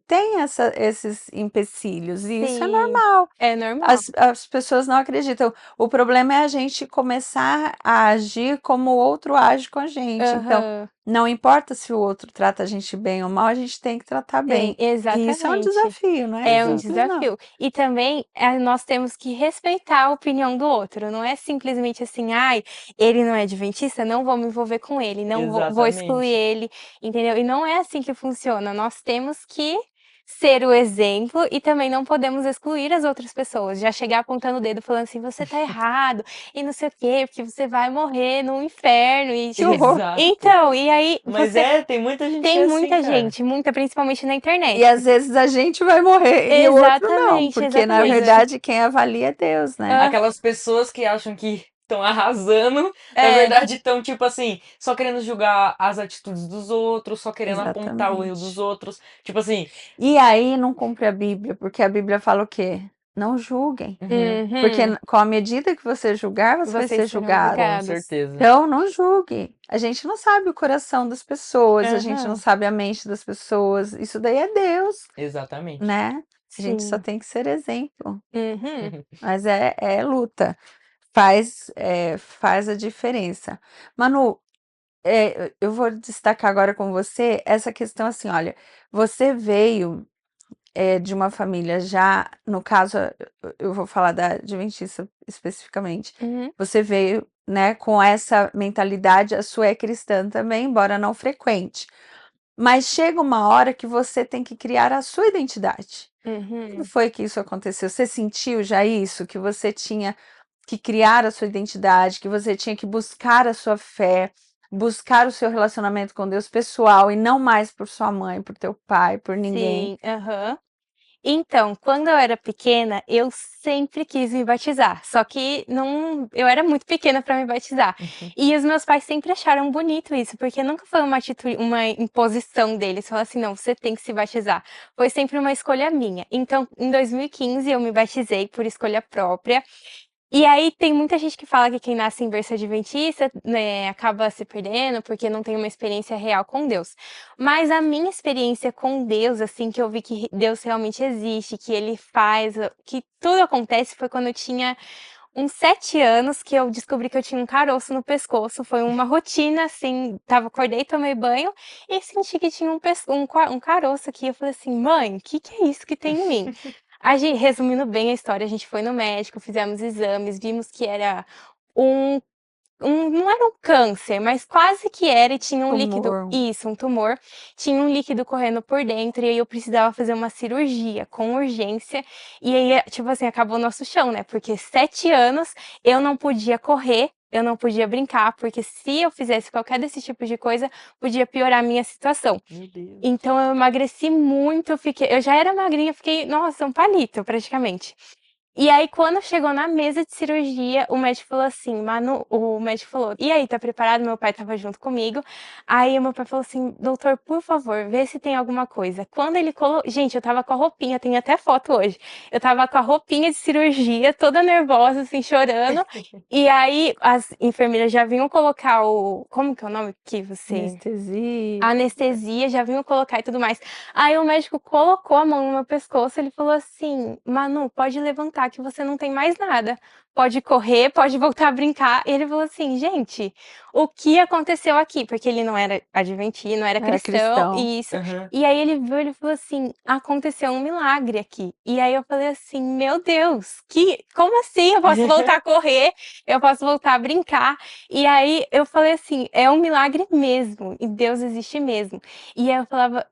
tem esses empecilhos, e isso é Sim. normal. É normal. As pessoas não acreditam. O problema é a gente começar a agir como o outro age com a gente. Então, Aham. não importa se o outro trata a gente bem ou mal, a gente tem que tratar Tem, bem. E isso é um exatamente. desafio, não é É um simples, não. desafio. E também, nós temos que respeitar a opinião do outro, não é simplesmente assim: "Ai, ele não é adventista, não vou me envolver com ele, não vou excluir Exatamente. ele", entendeu? E não é assim que funciona, nós temos que ser o exemplo e também não podemos excluir as outras pessoas, já chegar apontando o dedo falando assim: "Você tá errado, e não sei o quê, porque você vai morrer no inferno", e Que horror! Exato. então, e aí Mas você tem muita gente que tem é assim, muita cara. gente, muita, principalmente na E internet. às vezes a gente vai morrer e o outro não, Exatamente, porque na Pois é. exatamente. verdade quem avalia é Deus, né? Hã, Aquelas pessoas que acham que estão arrasando, na é, verdade estão, tipo assim, só querendo julgar as atitudes dos outros, só querendo apontar o erro dos Exatamente. outros. Tipo assim, E aí não cumpre a Bíblia, porque a Bíblia fala o quê? Não julguem. uhum, Porque uhum, com a medida que você julgar, você vai ser vocês serão julgado. com julgados. certeza. Então, não julgue. A gente não sabe o coração das pessoas, a gente não Aham, sabe a mente das pessoas. Isso daí é Deus, Exatamente. né? A gente só sim. tem que ser exemplo. Uhum, Mas é luta. Faz a diferença. Manu, eu vou destacar agora com você essa questão assim, olha, você veio de uma família já, no caso, eu vou falar da Adventista especificamente, uhum, você veio, né, com essa mentalidade, a sua é cristã também, embora não frequente. Mas chega uma hora que você tem que criar a sua identidade. Quando uhum. foi que isso aconteceu? Você sentiu já isso? Que você tinha que criar a sua identidade, que você tinha que buscar a sua fé, buscar o seu relacionamento com Deus pessoal e não mais por sua mãe, por teu pai, por ninguém. Sim, aham. Então, quando eu era pequena, eu sempre quis me batizar, só que não, eu era muito pequena para me batizar. Uhum. E os meus pais sempre acharam bonito isso, porque nunca foi uma atitude, uma imposição deles, falar assim: "Não, você tem que se batizar". Foi sempre uma escolha minha. Então, em 2015 eu me batizei por escolha própria. E aí tem muita gente que fala que quem nasce em berço adventista, né, acaba se perdendo, porque não tem uma experiência real com Deus. Mas a minha experiência com Deus, assim, que eu vi que Deus realmente existe, que ele faz, que tudo acontece, foi quando eu tinha uns 7 anos, que eu descobri que eu tinha um caroço no pescoço. Foi uma rotina, assim, acordei, tomei banho e senti que tinha um caroço aqui. Eu falei assim: "Mãe, o que que é isso que tem em mim?". Resumindo bem a história, a gente foi no médico, fizemos exames, vimos que era um não era um câncer, mas quase que era, e tinha um líquido, Tumor. isso, um tumor, tinha um líquido correndo por dentro, e aí eu precisava fazer uma cirurgia com urgência. E aí, tipo assim, acabou o nosso chão, né, porque 7 anos eu não podia correr, eu não podia brincar, porque se eu fizesse qualquer desse tipo de coisa, podia piorar a minha situação. Meu Deus. Então eu emagreci muito, eu já era magrinha, fiquei, nossa, um palito praticamente. E aí, quando chegou na mesa de cirurgia, o médico falou assim: "Manu", o médico falou: "E aí, tá preparado?". Meu pai estava junto comigo. Aí o meu pai falou assim: "Doutor, por favor, vê se tem alguma coisa". Quando ele gente, eu estava com a roupinha, tem até foto hoje. Eu estava com a roupinha de cirurgia, toda nervosa, assim, chorando. E aí as enfermeiras já vinham colocar como que é o nome que você Anestesia. anestesia, já vinham colocar e tudo mais. Aí o médico colocou a mão no meu pescoço, ele falou assim: "Manu, pode levantar que você não tem mais nada. Pode correr, pode voltar a brincar". E ele falou assim: "Gente, o que aconteceu aqui?", porque ele não era adventista, não era Era cristão, cristão. e isso. Aham. E aí ele viu, ele falou assim: "Aconteceu um milagre aqui". E aí eu falei assim: "Meu Deus, como assim? Eu posso voltar a correr, eu posso voltar a brincar". E aí eu falei assim: "É um milagre mesmo, e Deus existe mesmo". E aí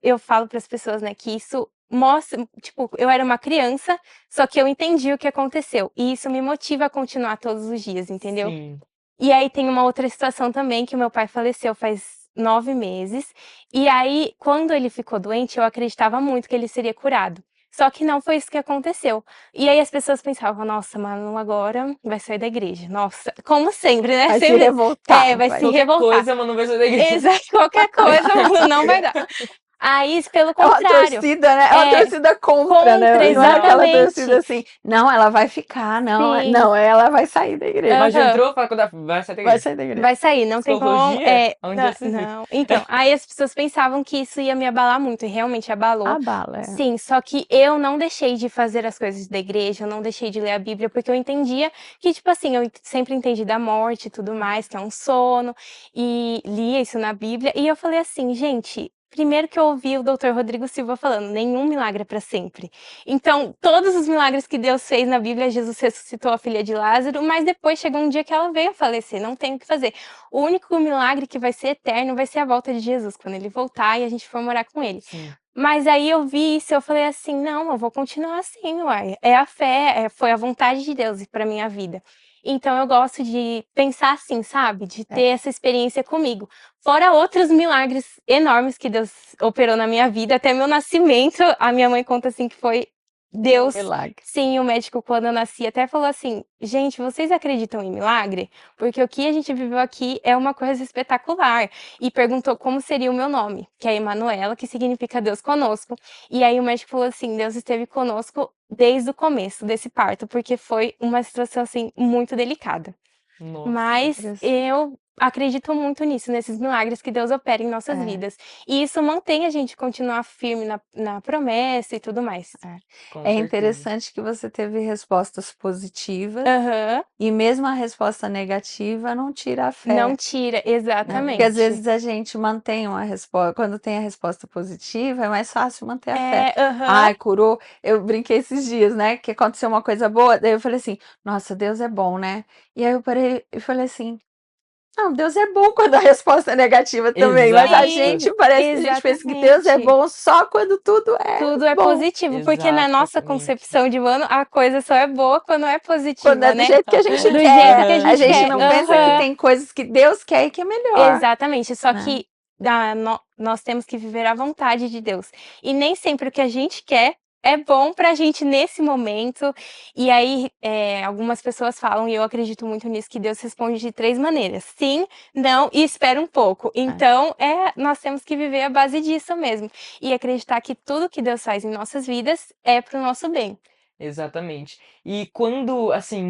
eu falo para as pessoas, né, que isso mostra, tipo, eu era uma criança, só que eu entendi o que aconteceu, e isso me motiva a continuar todos os dias, entendeu? Sim. E aí tem uma outra situação também, que o meu pai faleceu faz 9 meses, e aí quando ele ficou doente, eu acreditava muito que ele seria curado. Só que não foi isso que aconteceu. E aí as pessoas pensavam, nossa, Manu agora vai sair da igreja. Nossa, como sempre, né? Vai se Sempre revoltar. vai se Qualquer revoltar. coisa, mano, vai sair da igreja. Exato, qualquer coisa, Manu, não vai dar. Aí, pelo É uma contrário, torcida, né? É uma é torcida contra, contra, né? Não é aquela torcida exatamente. assim, não, ela vai ficar, não, Sim, não, ela vai sair da igreja. Mas já aham. entrou, faculdade, vai sair da Vai igreja. sair da igreja. Vai sair, não tem como. Psicologia, onde já se viu. Não. Então, aí as pessoas pensavam que isso ia me abalar muito, e realmente abalou. A bala, é. Sim, só que eu não deixei de fazer as coisas da igreja, eu não deixei de ler a Bíblia, porque eu entendia que, tipo assim, sempre entendi da morte e tudo mais, que é um sono, e lia isso na Bíblia, e eu falei assim, gente. Primeiro que eu ouvi o Dr. Rodrigo Silva falando, nenhum milagre é para sempre. Então, todos os milagres que Deus fez na Bíblia, Jesus ressuscitou a filha de Lázaro, mas depois chegou um dia que ela veio a falecer, não tem o que fazer. O único milagre que vai ser eterno vai ser a volta de Jesus, quando ele voltar e a gente for morar com ele. Sim. Mas aí eu vi isso, eu falei assim, não, eu vou continuar assim, uai. É a fé, foi a vontade de Deus para minha vida. Então eu gosto de pensar assim, sabe? De ter essa experiência comigo. Fora outros milagres enormes que Deus operou na minha vida, até meu nascimento, a minha mãe conta assim que foi Deus. Milagre. Sim, o médico quando eu nasci até falou assim: "Gente, vocês acreditam em milagre? Porque o que a gente viveu aqui é uma coisa espetacular". E perguntou como seria o meu nome, que é Emanuela, que significa Deus conosco. E aí o médico falou assim: "Deus esteve conosco desde o começo desse parto, porque foi uma situação assim muito delicada". Nossa. Mas eu acredito muito nisso, nesses milagres que Deus opera em nossas É. vidas. E isso mantém a gente continuar firme na promessa e tudo mais. Com É certeza. interessante que você teve respostas positivas Aham. e mesmo a resposta negativa não tira a fé. Não tira, Né? Porque exatamente. às vezes a gente mantém uma resposta, quando tem a resposta positiva, é mais fácil manter a fé. Aham. Ai, curou. Eu brinquei esses dias, né? Que aconteceu uma coisa boa. Daí eu falei assim: nossa, Deus é bom, né? E aí eu parei e falei assim: não, Deus é bom quando a resposta é negativa também. Mas a Exato. gente parece que a gente pensa que Deus é Exatamente. bom só quando tudo é Tudo é bom. positivo, porque na nossa Exatamente. concepção de ano, a coisa só é boa quando é positiva, Quando é do né? jeito que a gente Do quer. jeito que a A gente gente quer. não pensa que Aham. tem coisas que Deus quer e que é melhor. Exatamente, só né? que nós temos que viver a vontade de Deus. E nem sempre o que a gente quer é bom pra gente nesse momento. E aí, algumas pessoas falam, e eu acredito muito nisso, que Deus responde de 3 maneiras: sim, não e espera um pouco. Então, nós temos que viver a base disso mesmo. E acreditar que tudo que Deus faz em nossas vidas é pro nosso bem. Exatamente. E quando, assim,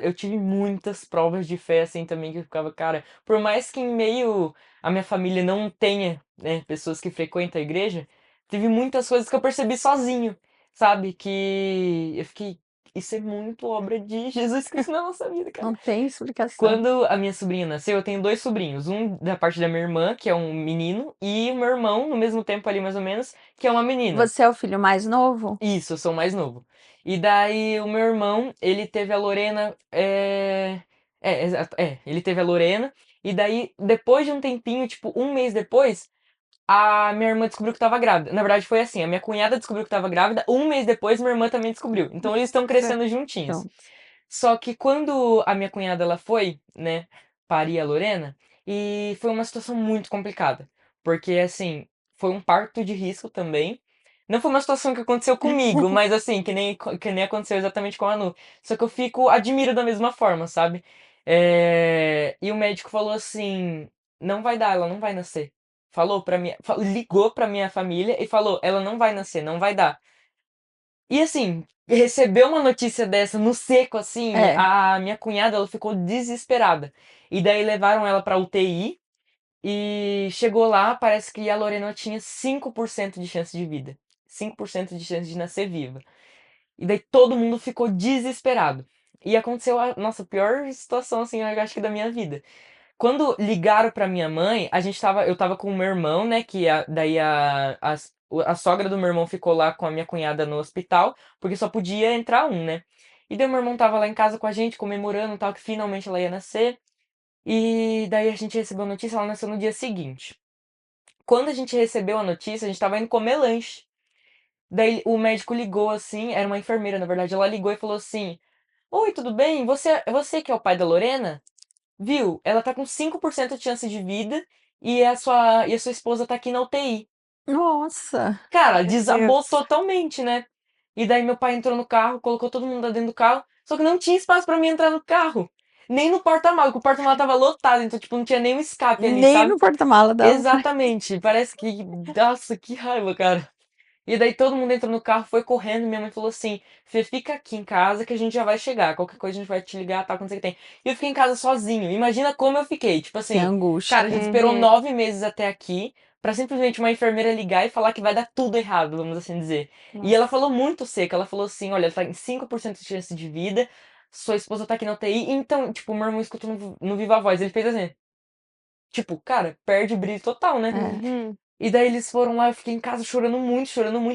eu tive muitas provas de fé, assim, também, que eu ficava, cara, por mais que em meio a minha família não tenha, né, pessoas que frequentam a igreja, teve muitas coisas que eu percebi sozinho, sabe? Que eu fiquei, isso é muito obra de Jesus Cristo na nossa vida, cara. Não tem explicação. Quando a minha sobrinha nasceu, eu tenho 2 sobrinhos, um da parte da minha irmã, que é um menino, e o meu irmão, no mesmo tempo ali, mais ou menos, que é uma menina. Você é o filho mais novo? Isso, eu sou o mais novo. E daí o meu irmão, ele teve a Lorena, exato, ele teve a Lorena, e daí depois de um tempinho, tipo, um mês depois, a minha irmã descobriu que estava grávida. Na verdade foi assim, a minha cunhada descobriu que estava grávida, um mês depois minha irmã também descobriu. Então eles estão crescendo juntinhos. Juntos. Só que quando a minha cunhada ela foi, né, parir a Lorena, e foi uma situação muito complicada, porque assim, foi um parto de risco também. Não foi uma situação que aconteceu comigo, mas assim, que nem aconteceu exatamente com a Anu. Só que eu admiro da mesma forma, sabe? E o médico falou assim: não vai dar, ela não vai nascer. Falou pra mim, ligou pra minha família e falou: ela não vai nascer, não vai dar. E assim, receber uma notícia dessa no seco, assim, É. a minha cunhada, ela ficou desesperada. E daí levaram ela pra UTI e chegou lá, parece que a Lorena tinha 5% de chance de vida. 5% de chance de nascer viva. E daí todo mundo ficou desesperado. E aconteceu a nossa pior situação, assim, eu acho que da minha vida. Quando ligaram pra minha mãe, eu tava com o meu irmão, né, que daí a sogra do meu irmão ficou lá com a minha cunhada no hospital, porque só podia entrar um, né. E daí meu irmão tava lá em casa com a gente, comemorando, tal, que finalmente ela ia nascer. E daí a gente recebeu a notícia, ela nasceu no dia seguinte. Quando a gente recebeu a notícia, a gente tava indo comer lanche. Daí o médico ligou assim, era uma enfermeira, na verdade, ela ligou e falou assim: oi, tudo bem? Você que é o pai da Lorena? Viu? Ela tá com 5% de chance de vida e a sua esposa tá aqui na UTI. Nossa. Cara, Meu desabou Deus. totalmente, né? E daí meu pai entrou no carro, colocou todo mundo lá dentro do carro, só que não tinha espaço pra mim entrar no carro. Nem no porta-mala, porque o porta-mala tava lotado, então, tipo, não tinha nem um escape ali, Nem sabe? no porta-mala dava pra... Exatamente. Parece que. Nossa, que raiva, cara. E daí todo mundo entrou no carro, foi correndo. Minha mãe falou assim: Fê, fica aqui em casa que a gente já vai chegar. Qualquer coisa a gente vai te ligar, tal, que não sei o que tem. E eu fiquei em casa sozinho. Imagina como eu fiquei. Tipo Que assim, cara, a angústia. gente esperou Uhum. 9 meses até aqui pra simplesmente uma enfermeira ligar e falar que vai dar tudo errado, vamos assim dizer. E ela Nossa. falou muito seca. Ela falou assim: olha, tá em 5% de chance de vida. Sua esposa tá aqui na UTI. Então, tipo, meu irmão escutou no Viva Voz. Ele fez assim. Tipo, cara, perde o brilho total, né? É. Uhum. E daí eles foram lá, eu fiquei em casa chorando muito,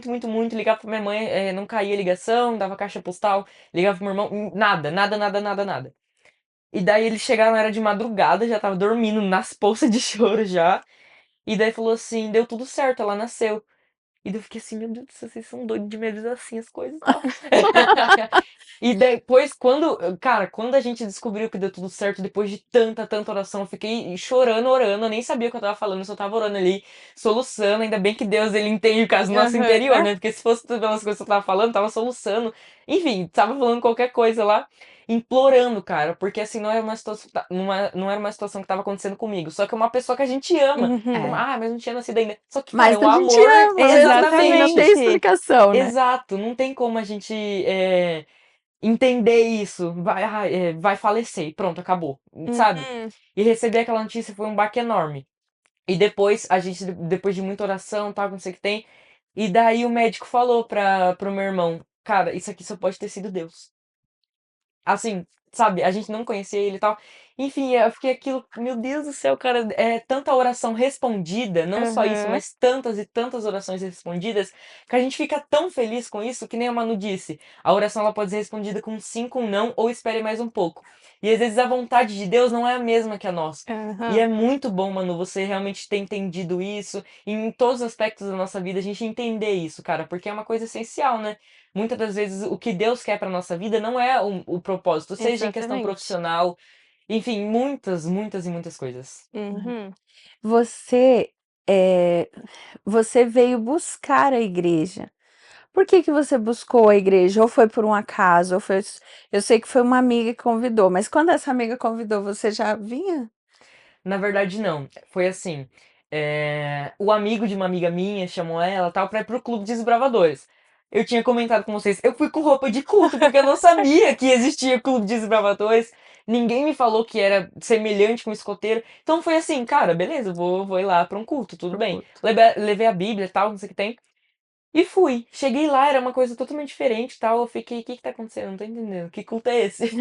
muito, muito. Ligava pra minha mãe, não caía a ligação, dava caixa postal, ligava pro meu irmão, nada, nada, nada, nada, nada. E daí eles chegaram, era de madrugada, já tava dormindo nas poças de choro já. E daí falou assim, deu tudo certo, ela nasceu. E daí eu fiquei assim, meu Deus do céu, vocês são doidos de me avisar assim as coisas e tal. E depois, quando a gente descobriu que deu tudo certo, depois de tanta, tanta oração, eu fiquei chorando, orando, eu nem sabia o que eu tava falando, eu só tava orando ali, soluçando, ainda bem que Deus, ele entende o caso nosso interior, Aham. né? Porque se fosse tudo pelas coisas que eu tava falando, eu tava soluçando, enfim, tava falando qualquer coisa lá, implorando, cara, porque assim, não era uma situação, não era uma situação que tava acontecendo comigo, só que é uma pessoa que a gente ama. Uhum. É. Mas não tinha nascido ainda. Só que, cara, é Mas um a gente amor. ama, mesmo assim, não tem Exatamente. Exatamente. explicação, né? Exato. Não tem como a gente entender isso. Vai falecer. E pronto, acabou. Sabe? Uhum. E receber aquela notícia foi um baque enorme. E depois, depois de muita oração, tal, não sei o que tem. E daí o médico falou pro meu irmão: Cara, isso aqui só pode ter sido Deus. Assim, sabe, a gente não conhecia ele e tal. Enfim, eu fiquei aquilo, meu Deus do céu, cara, é tanta oração respondida, não só isso, Aham. mas tantas e tantas orações respondidas, que a gente fica tão feliz com isso, que nem a Manu disse, a oração ela pode ser respondida com sim, com não, ou espere mais um pouco. E às vezes a vontade de Deus não é a mesma que a nossa. E Aham. é muito bom, Manu, você realmente ter entendido isso, e em todos os aspectos da nossa vida, a gente entender isso, cara, porque é uma coisa essencial, né? Muitas das vezes o que Deus quer para nossa vida não é o propósito, seja em questão Exatamente. profissional, enfim, muitas, muitas e muitas coisas. Uhum. Você, é, você veio buscar a igreja. Por que que você buscou a igreja? Ou foi por um acaso, ou foi... Eu sei que foi uma amiga que convidou, mas quando essa amiga convidou, você já vinha? Na verdade, não. Foi assim. O amigo de uma amiga minha chamou ela tal pra ir pro clube de desbravadores. Eu tinha comentado com vocês, eu fui com roupa de culto, porque eu não sabia que existia clube de desbravadores. Ninguém me falou que era semelhante com escoteiro. Então foi assim, cara, beleza, vou ir lá pra um culto, tudo Pro bem. culto. Levei a Bíblia e tal, não sei o que tem. E fui. Cheguei lá, era uma coisa totalmente diferente e tal. Eu fiquei, o que que tá acontecendo? Não tô entendendo. Que culto é esse?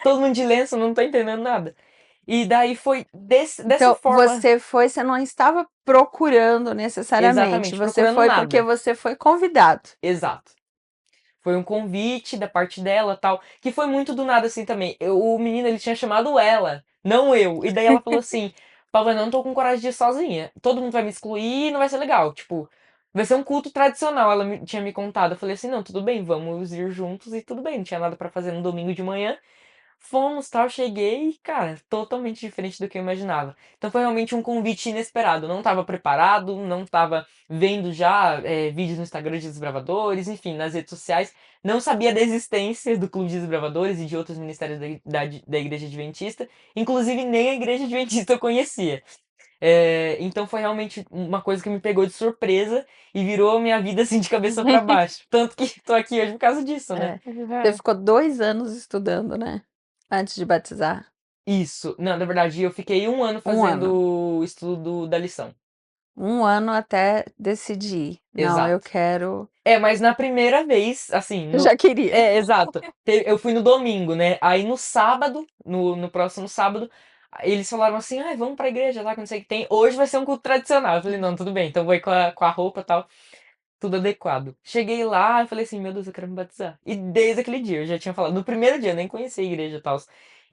Todo mundo de lenço, não tô entendendo nada. E daí foi dessa Então, forma, você não estava procurando necessariamente, exatamente, você procurando foi porque nada. você foi convidado. Exato. Foi um convite da parte dela, tal, que foi muito do nada assim também. O menino ele tinha chamado ela, não eu. E daí ela falou assim: Paula, eu não tô com coragem de ir sozinha. Todo mundo vai me excluir e não vai ser legal. Tipo, vai ser um culto tradicional. Ela tinha me contado. Eu falei assim: não, tudo bem, vamos ir juntos e tudo bem. Não tinha nada pra fazer no domingo de manhã. Fomos, tal, cheguei e, cara, totalmente diferente do que eu imaginava. Então foi realmente um convite inesperado. Não estava preparado, não estava vendo já vídeos no Instagram de desbravadores, enfim, nas redes sociais. Não sabia da existência do Clube de Desbravadores e de outros ministérios da Igreja Adventista. Inclusive, nem a Igreja Adventista eu conhecia. Então foi realmente uma coisa que me pegou de surpresa e virou minha vida assim de cabeça para baixo. Tanto que tô aqui hoje por causa disso, né? É. Você Aham. ficou 2 anos estudando, né? Antes de batizar. Isso. Não, na verdade, eu fiquei um ano Um ano. fazendo o estudo da lição. 1 ano até decidir. Não, eu Exato. quero. Mas na primeira vez, assim, Eu já queria. exato. Eu fui no domingo, né? Aí no sábado, no próximo sábado, eles falaram assim: ai, vamos pra igreja lá, que não sei o que tem. Hoje vai ser um culto tradicional. Eu falei: não, tudo bem, então vou ir com a roupa e tal. Tudo adequado. Cheguei lá e falei assim, meu Deus, eu quero me batizar. E desde aquele dia, eu já tinha falado, no primeiro dia, eu nem conhecia a igreja e tal.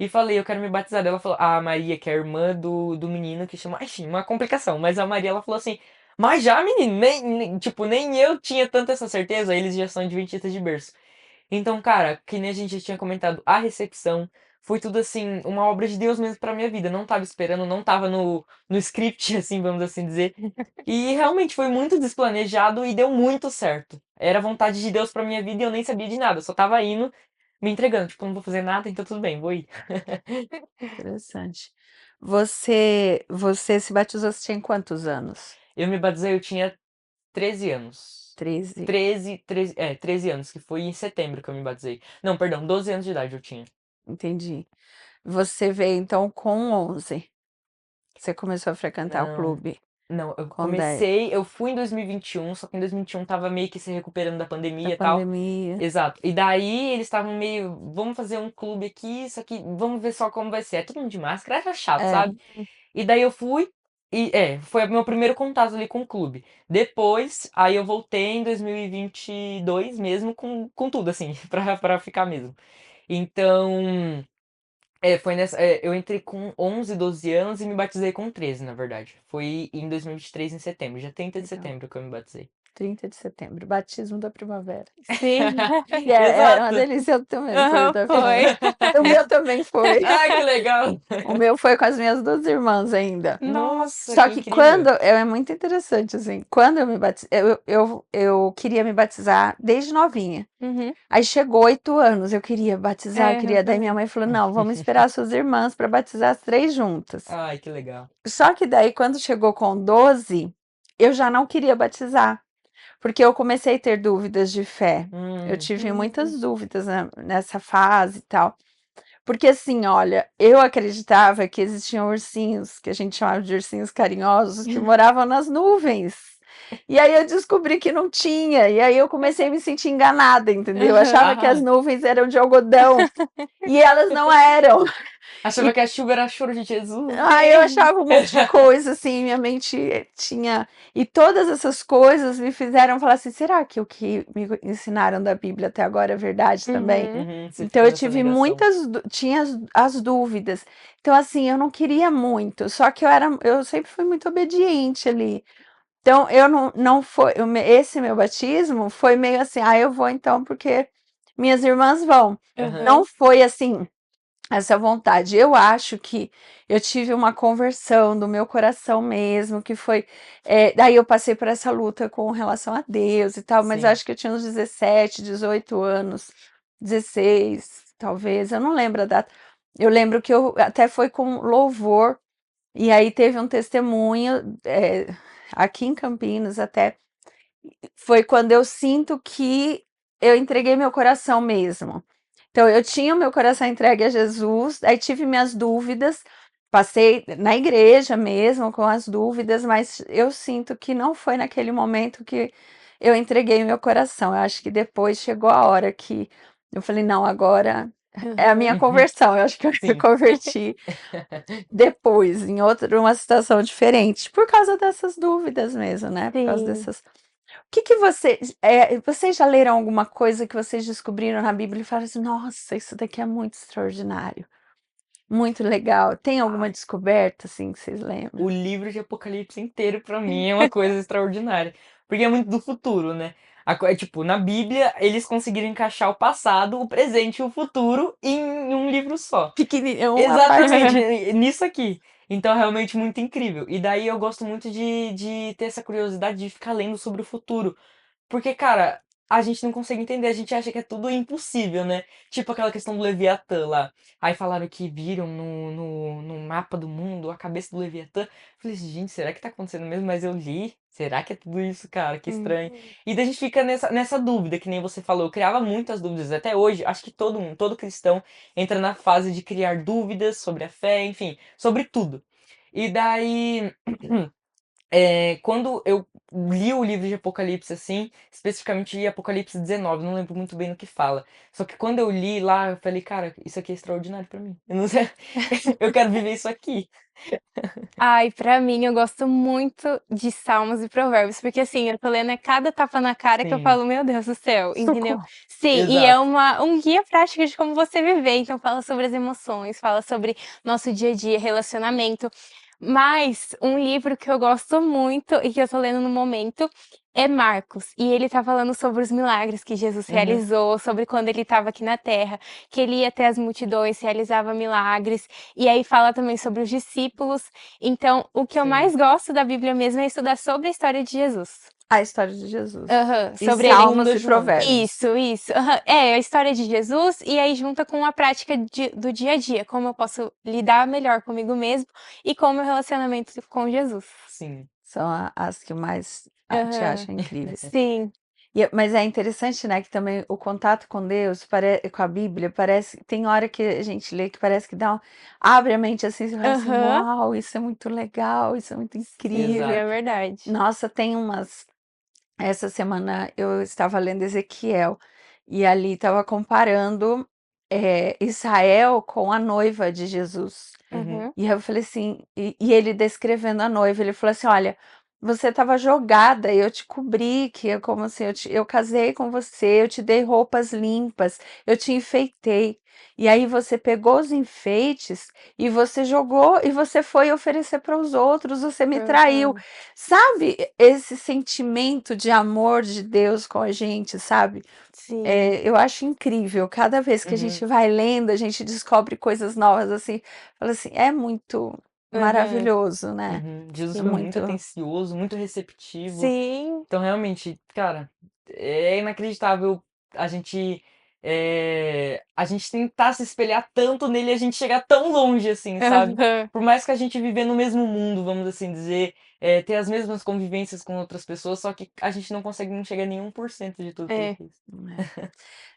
E falei, eu quero me batizar. Daí ela falou, a Maria, que é a irmã do menino que chama. Enfim, uma complicação. Mas a Maria, ela falou assim, mas já, menino, tipo, nem eu tinha tanta essa certeza. Eles já são adventistas de berço. Então, cara, que nem a gente já tinha comentado, a recepção foi tudo assim, uma obra de Deus mesmo pra minha vida. Não tava esperando, não tava no script, assim, vamos assim dizer. E realmente foi muito desplanejado e deu muito certo. Era a vontade de Deus pra minha vida e eu nem sabia de nada. Eu só tava indo, me entregando. Tipo, não vou fazer nada, então tudo bem, vou ir. Interessante. Você se batizou, você tinha quantos anos? Eu me batizei, eu tinha 13 anos. 13. 13 anos, que foi em setembro que eu me batizei. Não, perdão, 12 anos de idade eu tinha. Entendi. Você veio então com 11. Você começou a frequentar o Não, clube não, eu com 10 comecei, eu fui em 2021, só que em 2021 tava meio que se recuperando da da pandemia e tal. pandemia. Exato. E daí eles estavam meio, vamos fazer um clube aqui, isso aqui, vamos ver só como vai ser. É todo mundo de máscara, era chato, É, sabe? E daí eu fui, e foi o meu primeiro contato ali com o clube. Depois, aí eu voltei em 2022 mesmo com tudo, assim, pra ficar mesmo. Então, foi eu entrei com 11, 12 anos e me batizei com 13, na verdade. Foi em 2023, em setembro, dia 30 de legal. setembro que eu me batizei. 30 de setembro, batismo da primavera. Sim. E é uma Exato! delícia, eu também foi o Aham, da foi. primavera. O meu também foi. Ai, que legal! O meu foi com as minhas duas irmãs ainda. Nossa, Só que que quando, incrível! é muito interessante, assim, quando eu me batizei, eu queria me batizar desde novinha. Uhum. Aí chegou 8 anos, eu queria batizar, eu É, eu queria. Daí minha também. mãe falou: não, vamos esperar suas irmãs para batizar as três juntas. Ai, que legal. Só que daí, quando chegou com 12, eu já não queria batizar, porque eu comecei a ter dúvidas de fé. Eu Hum, tive Hum. muitas dúvidas nessa fase e tal. Porque assim, olha, eu acreditava que existiam ursinhos, que a gente chamava de ursinhos carinhosos, que moravam nas nuvens. E aí eu descobri que não tinha, e aí eu comecei a me sentir enganada, entendeu? Eu Aham. achava que as ah, nuvens eram de algodão, e elas não eram. achava E que a chuva era choro de Jesus, aí eu vem! achava um monte de coisa, assim, minha mente tinha. E todas essas coisas me fizeram falar assim: será que o que me ensinaram da Bíblia até agora é verdade também? Uhum. Uhum, você Então ficou eu nessa tive negação. muitas, tinha as dúvidas. Então, assim, eu não queria muito, só que eu sempre fui muito obediente ali. Então, eu não foi, esse meu batismo foi meio assim: ah, eu vou então porque minhas irmãs vão. Aham. Não Aham. foi assim essa vontade. Eu acho que eu tive uma conversão do meu coração mesmo, que foi. Daí eu passei por essa luta com relação a Deus e tal, mas Sim. acho que eu tinha uns 17, 18 anos, 16, talvez, eu não lembro a data. Eu lembro que eu até foi com louvor, e aí teve um testemunho, aqui em Campinas até, foi quando eu sinto que eu entreguei meu coração mesmo. Então, eu tinha o meu coração entregue a Jesus, aí tive minhas dúvidas, passei na igreja mesmo com as dúvidas, mas eu sinto que não foi naquele momento que eu entreguei meu coração. Eu acho que depois chegou a hora que eu falei, não, agora é a minha Aham. Uhum, conversão. Eu acho que eu me sim. converti depois, em outra, uma situação diferente, por causa dessas dúvidas mesmo, né? Por causa Sim. dessas. O que vocês já leram alguma coisa que vocês descobriram na Bíblia e falaram assim, nossa, isso daqui é muito extraordinário, muito legal. Tem alguma Ai, descoberta assim que vocês lembram? o livro de Apocalipse inteiro, pra mim, é uma coisa extraordinária. Porque é muito do futuro, né? Tipo, na Bíblia, eles conseguiram encaixar o passado, o presente e o futuro em um livro só. Pequenininho, é uma parte. Exatamente, nisso aqui. Então, é realmente muito incrível. E daí eu gosto muito de ter essa curiosidade de ficar lendo sobre o futuro. Porque, cara, a gente não consegue entender, a gente acha que é tudo impossível, né? Tipo aquela questão do Leviatã lá. Aí falaram que viram no mapa do mundo a cabeça do Leviatã. Eu falei assim, gente, será que tá acontecendo mesmo? Mas eu li. Será que é tudo isso, cara? Que Hum. estranho. E daí a gente fica nessa dúvida, que nem você falou. Eu criava muitas dúvidas. Até hoje, acho que todo mundo, todo cristão, entra na fase de criar dúvidas sobre a fé, enfim, sobre tudo. E daí. Quando eu li o livro de Apocalipse, assim, especificamente Apocalipse 19, não lembro muito bem no que fala. Só que quando eu li lá, eu falei, cara, isso aqui é extraordinário pra mim. Eu não sei, eu quero viver isso aqui. Ai, pra mim, eu gosto muito de Salmos e Provérbios, porque assim, eu tô lendo cada tapa na cara que eu Sim, falo, meu Deus do céu, entendeu? Socorro. Sim, e é exato. um guia prático de como você viver, então fala sobre as emoções, fala sobre nosso dia a dia, relacionamento. Mas um livro que eu gosto muito e que eu tô lendo no momento é Marcos. E ele tá falando sobre os milagres que Jesus Uhum, realizou, sobre quando ele estava aqui na Terra, que ele ia até as multidões, realizava milagres. E aí fala também sobre os discípulos. Então, o que eu sim. mais gosto da Bíblia mesmo é estudar sobre a história de Jesus. A história de Jesus. Aham, E sobre ele. Salmos Segunda e João também. Provérbios. Isso, aham. É, a história de Jesus e aí junta com a prática do dia a dia, como eu posso lidar melhor comigo mesmo e com o meu relacionamento com Jesus. Sim. São as que mais te Aham. acham incríveis. Sim. Mas é interessante, né, que também o contato com Deus, com a Bíblia, parece, tem hora que a gente lê que parece que abre a mente assim, você fala assim, Aham. uau, isso é muito legal, isso é muito Sim, incrível. é Exato. verdade. Nossa, essa semana eu estava lendo Ezequiel e ali estava comparando Israel com a noiva de Jesus. Uhum, Uhum. E aí eu falei assim, e ele descrevendo a noiva, ele falou assim: olha, você estava jogada, eu te cobri, que é como assim, eu casei com você, eu te dei roupas limpas, eu te enfeitei. E aí você pegou os enfeites e você jogou e você foi oferecer para os outros, você me traiu. Aham. Sabe esse sentimento de amor de Deus com a gente, sabe? Sim. Eu acho incrível. Cada vez que a uhum, gente vai lendo, a gente descobre coisas novas, assim. Fala assim, é muito Aham. maravilhoso, né? uhum. Jesus É foi muito muito. atencioso, muito receptivo. Sim. Então, realmente, cara, é inacreditável a gente a gente tentar se espelhar tanto nele e a gente chegar tão longe assim, sabe? Aham. Por mais que a gente viver no mesmo mundo, vamos assim dizer, ter as mesmas convivências com outras pessoas, só que a gente não consegue não chegar nem 1% de tudo que ele É. fez. É.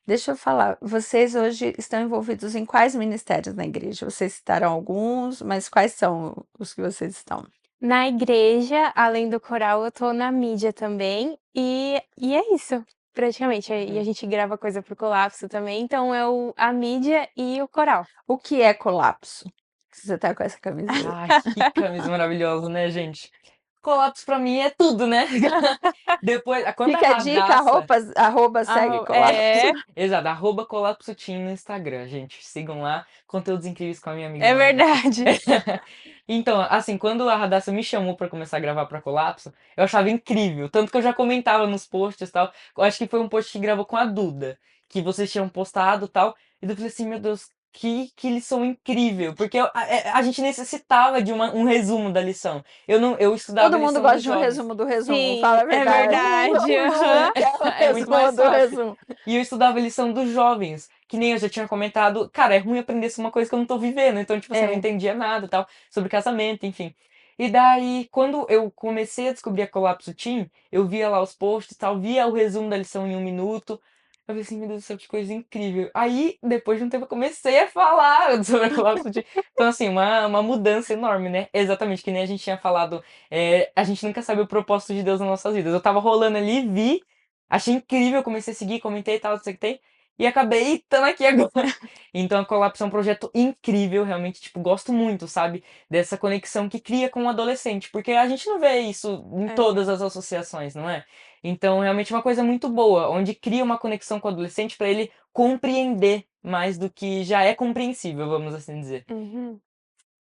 Deixa eu falar, vocês hoje estão envolvidos em quais ministérios na igreja? Vocês citaram alguns, mas quais são os que vocês estão? Na igreja, além do coral, eu tô na mídia também, e é isso, praticamente. E a Uhum. gente grava coisa pro Colapso também, então é a mídia e o coral. O que é colapso? Você tá com essa camiseta. Ai, que camisa maravilhosa, né, gente? Colapso pra mim é tudo, né? Depois, quando a Fica a dica, Radassa. arroba segue colapso. É, Exato, arroba Colapso Team no Instagram, gente. Sigam lá, conteúdos incríveis com a minha amiga é Manu. verdade. Então, assim, quando a Radassa me chamou pra começar a gravar pra Colapso, eu achava incrível. Tanto que eu já comentava nos posts e tal. Eu acho que foi um post que gravou com a Duda, que vocês tinham postado e tal. E eu falei assim, meu Deus, que lição incrível. Porque a gente necessitava de um resumo da lição. Eu estudava Todo a mundo lição gosta dos de um jovens. resumo do resumo, Sim, fala a é verdade. Todo verdade. Todo mundo, mundo Aham. né? quer o É muito resumo mais do fácil. resumo. E eu estudava a lição dos jovens, que nem eu já tinha comentado. Cara, é ruim aprender uma coisa que eu não tô vivendo. Então, tipo, você não É. entendia nada e tal, sobre casamento, enfim. E daí, quando eu comecei a descobrir a Colapso Team, eu via lá os posts e tal, via o resumo da lição em 1 minuto. Eu falei assim, meu Deus do céu, que coisa incrível. Aí, depois de um tempo, eu comecei a falar sobre a Colapso Team. Então, assim, uma mudança enorme, né? Exatamente, que nem a gente tinha falado. A gente nunca sabe o propósito de Deus nas nossas vidas. Eu tava rolando ali, vi, achei incrível, comecei a seguir, comentei e tal, não sei o que tem. E acabei estando aqui agora. Então a Colapso é um projeto incrível, realmente, tipo, gosto muito, sabe? Dessa conexão que cria com o adolescente. Porque a gente não vê isso em todas É. as associações, não é? Então, realmente é uma coisa muito boa, onde cria uma conexão com o adolescente para ele compreender mais do que já é compreensível, vamos assim dizer. Uhum.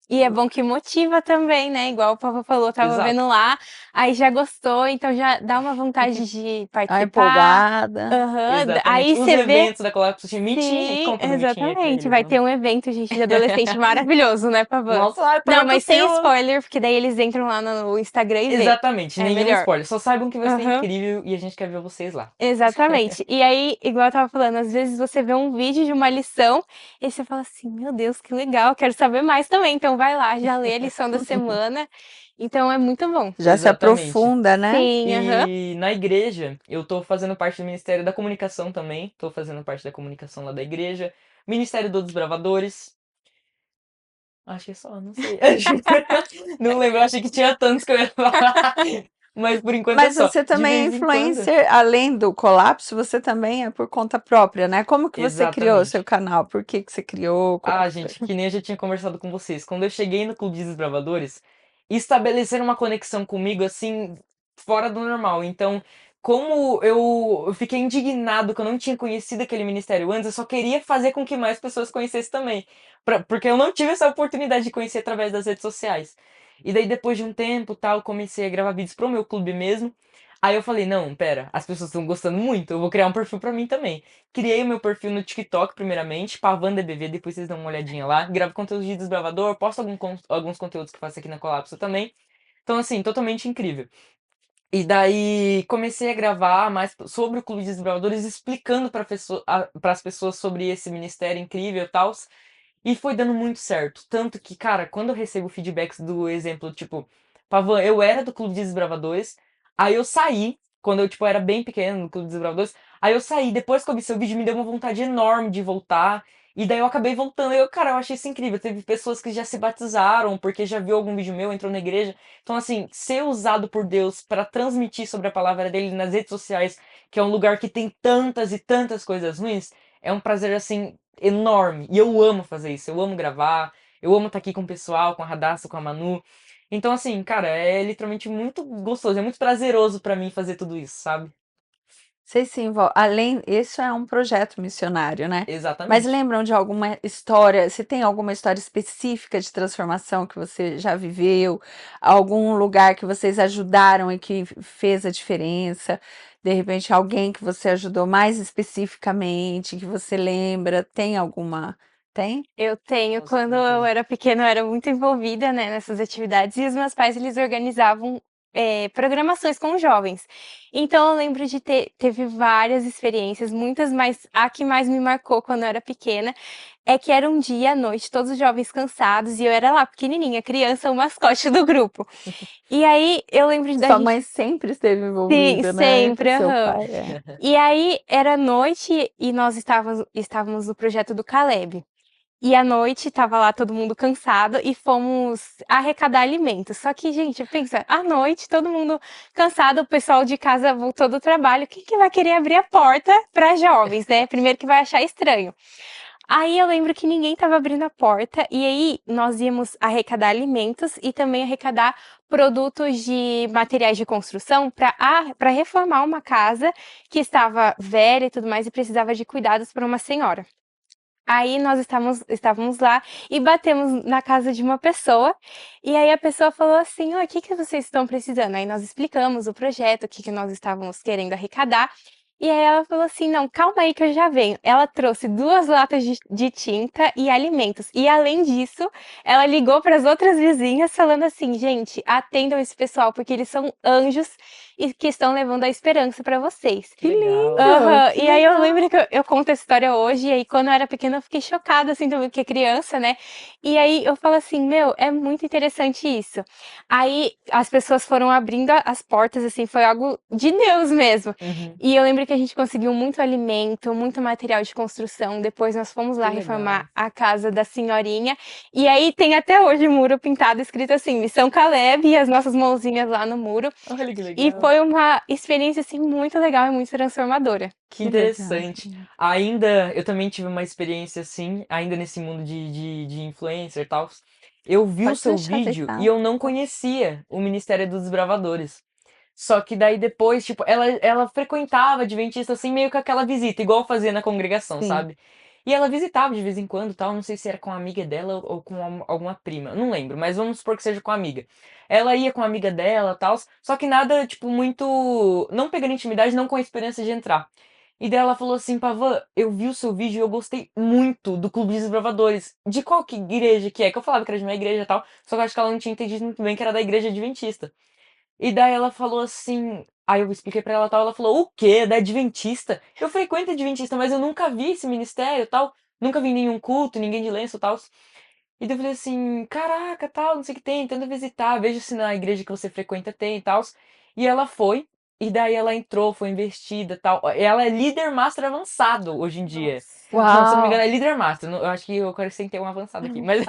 E é bom que motiva também, né, igual o Papa falou, estava Exato. vendo lá, aí já gostou, então já dá uma vontade de A participar. empolgada. Aham, Exatamente. aí Os você vê. eventos da Colapso Team, Meeting, Sim, conta do Meeting aí pra exatamente. eles, Vai não? ter um evento, gente, de adolescente maravilhoso, né, Pavã? Nossa, ai, tô Não, muito mas sem ansioso. spoiler, porque daí eles entram lá no Instagram e vê. Exatamente, É nenhum melhor. spoiler. Só saibam que vai ser Aham, incrível e a gente quer ver vocês lá. exatamente. E aí, igual eu estava falando, às vezes você vê um vídeo de uma lição e você fala assim: meu Deus, que legal, quero saber mais também. Então vai lá, já lê a lição da semana. Então é muito bom. Já se Exatamente. aprofunda, né? Sim, aham. E na igreja, eu tô fazendo parte do Ministério da Comunicação também. Tô fazendo parte da comunicação lá da igreja. Ministério dos Desbravadores. Acho que é só, não sei. Não lembro, eu achei que tinha tantos que eu ia falar. Mas por enquanto é Mas só. você De também é vez em quando. influencer, além do colapso, você também é por conta própria, né? Como que você criou o seu Exatamente. canal? Por que que você criou? Como Ah, que foi? gente, que nem eu já tinha conversado com vocês. Quando eu cheguei no Clube dos Desbravadores, estabeleceram uma conexão comigo, assim, fora do normal. Então, como eu fiquei indignado que eu não tinha conhecido aquele ministério antes, eu só queria fazer com que mais pessoas conhecessem também. Porque eu não tive essa oportunidade de conhecer através das redes sociais. E daí depois de um tempo, tal, comecei a gravar vídeos pro meu clube mesmo. Aí eu falei, não, pera, as pessoas estão gostando muito, eu vou criar um perfil pra mim também. Criei o meu perfil no TikTok primeiramente, PavanDBV, depois vocês dão uma olhadinha lá. Gravo conteúdos de desbravador, posto alguns conteúdos que eu faço aqui na Colapso também. Então assim, totalmente incrível. E daí comecei a gravar mais sobre o Clube de Desbravadores, explicando para as pessoas sobre esse ministério incrível e tal. E foi dando muito certo. Tanto que, cara, quando eu recebo feedbacks do exemplo, tipo, Pavan, eu era do Clube de Desbravadores, aí eu saí, quando eu, tipo, era bem pequeno no Clube de Desbravadores, aí eu saí, depois que eu vi seu vídeo, me deu uma vontade enorme de voltar, e daí eu acabei voltando. E eu, cara, eu achei isso incrível. Teve pessoas que já se batizaram, porque já viu algum vídeo meu, entrou na igreja. Então, assim, ser usado por Deus para transmitir sobre a palavra dele nas redes sociais, que é um lugar que tem tantas e tantas coisas ruins, é um prazer, assim, enorme. E eu amo fazer isso. Eu amo gravar. Eu amo estar aqui com o pessoal, com a Radassa, com a Manu. Então, assim, cara, é literalmente muito gostoso. É muito prazeroso pra mim fazer tudo isso, sabe? Vocês se envolvem, além, isso é um projeto missionário, né? Mas Exatamente. lembram de alguma história? Se tem alguma história específica de transformação que você já viveu? Algum lugar que vocês ajudaram e que fez a diferença? De repente, alguém que você ajudou mais especificamente, que você lembra? Tem alguma? Tem? Eu tenho, Com quando eu certeza. era pequena, eu era muito envolvida, né, nessas atividades, e os meus pais, eles organizavam programações com jovens. Então, eu lembro de teve várias experiências, muitas, mas a que mais me marcou quando eu era pequena é que era um dia à noite, todos os jovens cansados, e eu era lá, pequenininha, criança, o mascote do grupo. E aí, eu lembro da Sua gente. mãe sempre esteve Sim, envolvida, né? sempre, Seu aham. pai é. E aí, era noite e nós estávamos no projeto do Caleb. E à noite tava lá todo mundo cansado e fomos arrecadar alimentos. Só que, gente, pensa, à noite todo mundo cansado, o pessoal de casa voltou do trabalho, quem que vai querer abrir a porta para jovens, né? Primeiro que vai achar estranho. Aí eu lembro que ninguém estava abrindo a porta e aí nós íamos arrecadar alimentos e também arrecadar produtos de materiais de construção para reformar uma casa que estava velha e tudo mais e precisava de cuidados para uma senhora. Aí nós estávamos lá e batemos na casa de uma pessoa, e aí a pessoa falou assim: "Oi, o que que vocês estão precisando?" Aí nós explicamos o projeto, o que que nós estávamos querendo arrecadar, e aí ela falou assim: "Não, calma aí que eu já venho". Ela trouxe 2 latas de tinta e alimentos, e além disso, ela ligou para as outras vizinhas falando assim: "Gente, atendam esse pessoal, porque eles são anjos e que estão levando a esperança para vocês". Que Que legal. lindo! Aham. Que E aí eu lembro legal! que eu conto essa história hoje, e aí quando eu era pequena eu fiquei chocada, assim, também, porque criança, né. E aí eu falo assim: "Meu, é muito interessante isso". Aí as pessoas foram abrindo as portas, assim, foi algo de Deus mesmo. Uhum. E eu lembro que a gente conseguiu muito alimento, muito material de construção, depois nós fomos lá Que reformar legal. a casa da senhorinha, e aí tem até hoje o muro pintado escrito assim: "Missão Caleb", e as nossas mãozinhas lá no muro. Olha que E legal. foi uma experiência, assim, muito legal e muito transformadora. Que Que legal! interessante. Ainda, eu também tive uma experiência assim, ainda nesse mundo de influencer e tal. Eu vi o Pode seu deixar vídeo e deitar. eu não conhecia o Ministério dos Desbravadores. Só que daí depois, tipo, ela frequentava Adventista assim, meio que aquela visita, igual fazia na congregação, Sim. sabe? E ela visitava de vez em quando, tal, não sei se era com a amiga dela ou com alguma prima, não lembro, mas vamos supor que seja com a amiga. Ela ia com a amiga dela, tal, só que nada, tipo, muito, não pegando intimidade, não com a esperança de entrar. E daí ela falou assim, Pavan, eu vi o seu vídeo e eu gostei muito do Clube de Desbravadores. De qual que igreja que é? Que eu falava que era de uma igreja e tal, só que eu acho que ela não tinha entendido muito bem que era da igreja adventista. E daí ela falou assim. Aí eu expliquei pra ela tal. Ela falou: O quê? Da Adventista? Eu frequento Adventista, mas eu nunca vi esse ministério tal. Nunca vi nenhum culto, ninguém de lenço tal. E daí eu falei assim: Caraca, tal, não sei o que tem, tenta visitar. Veja se na igreja que você frequenta tem e tal. E ela foi. E daí ela entrou, foi investida tal. Ela é líder master avançado hoje em dia. Nossa. Não, se eu não me engano, Uau! é líder master. Eu acho que eu acrescentei um avançado aqui. Mas,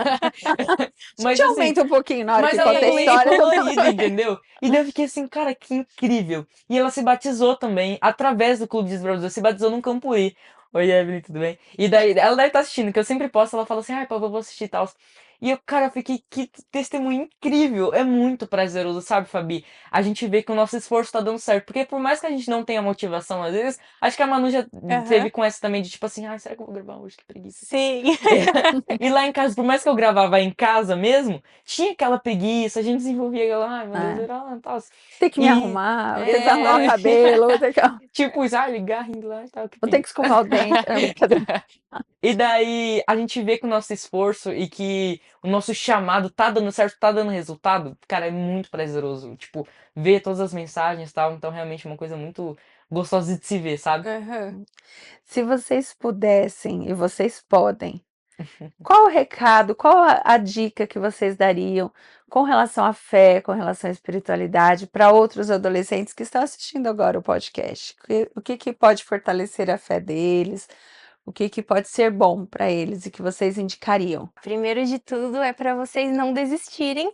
A gente mas assim, aumenta um pouquinho na hora mas que ela é conta a influente história. colorida, entendeu? E daí eu fiquei assim, cara, que incrível. E ela se batizou também, através do Clube de Desbravadores, se batizou num Cambuí. Oi, Evelyn, tudo bem? E daí, ela deve estar assistindo, que eu sempre posto, ela fala assim, ai, Pablo, eu vou assistir e tal. E eu, cara, fiquei, que testemunho incrível. É muito prazeroso, sabe, Fabi? A gente vê que o nosso esforço tá dando certo. Porque por mais que a gente não tenha motivação, às vezes, acho que a Manu já teve Aham. com essa também, de tipo assim, ai, será que eu vou gravar hoje? Que preguiça. Sim. E lá em casa, por mais que eu gravava em casa mesmo, tinha aquela preguiça, a gente desenvolvia aquela, ai, meu Deus, É. era tal. Tem que me E arrumar, vou ter que arrumar o é, cabelo, vou ter que, tipo, isso, ah, ligar, rindo lá e tal, que vou ter que preguiça. escovar o dente. É, brincadeira. E daí a gente vê que o nosso esforço e que o nosso chamado tá dando certo, tá dando resultado, cara, é muito prazeroso. Tipo, ver todas as mensagens e tal, então realmente é uma coisa muito gostosa de se ver, sabe? Aham. Se vocês pudessem, e vocês podem, qual o recado, qual a dica que vocês dariam com relação à fé, com relação à espiritualidade para outros adolescentes que estão assistindo agora o podcast? O que que pode fortalecer a fé deles? O que que pode ser bom para eles e que vocês indicariam? Primeiro de tudo é para vocês não desistirem,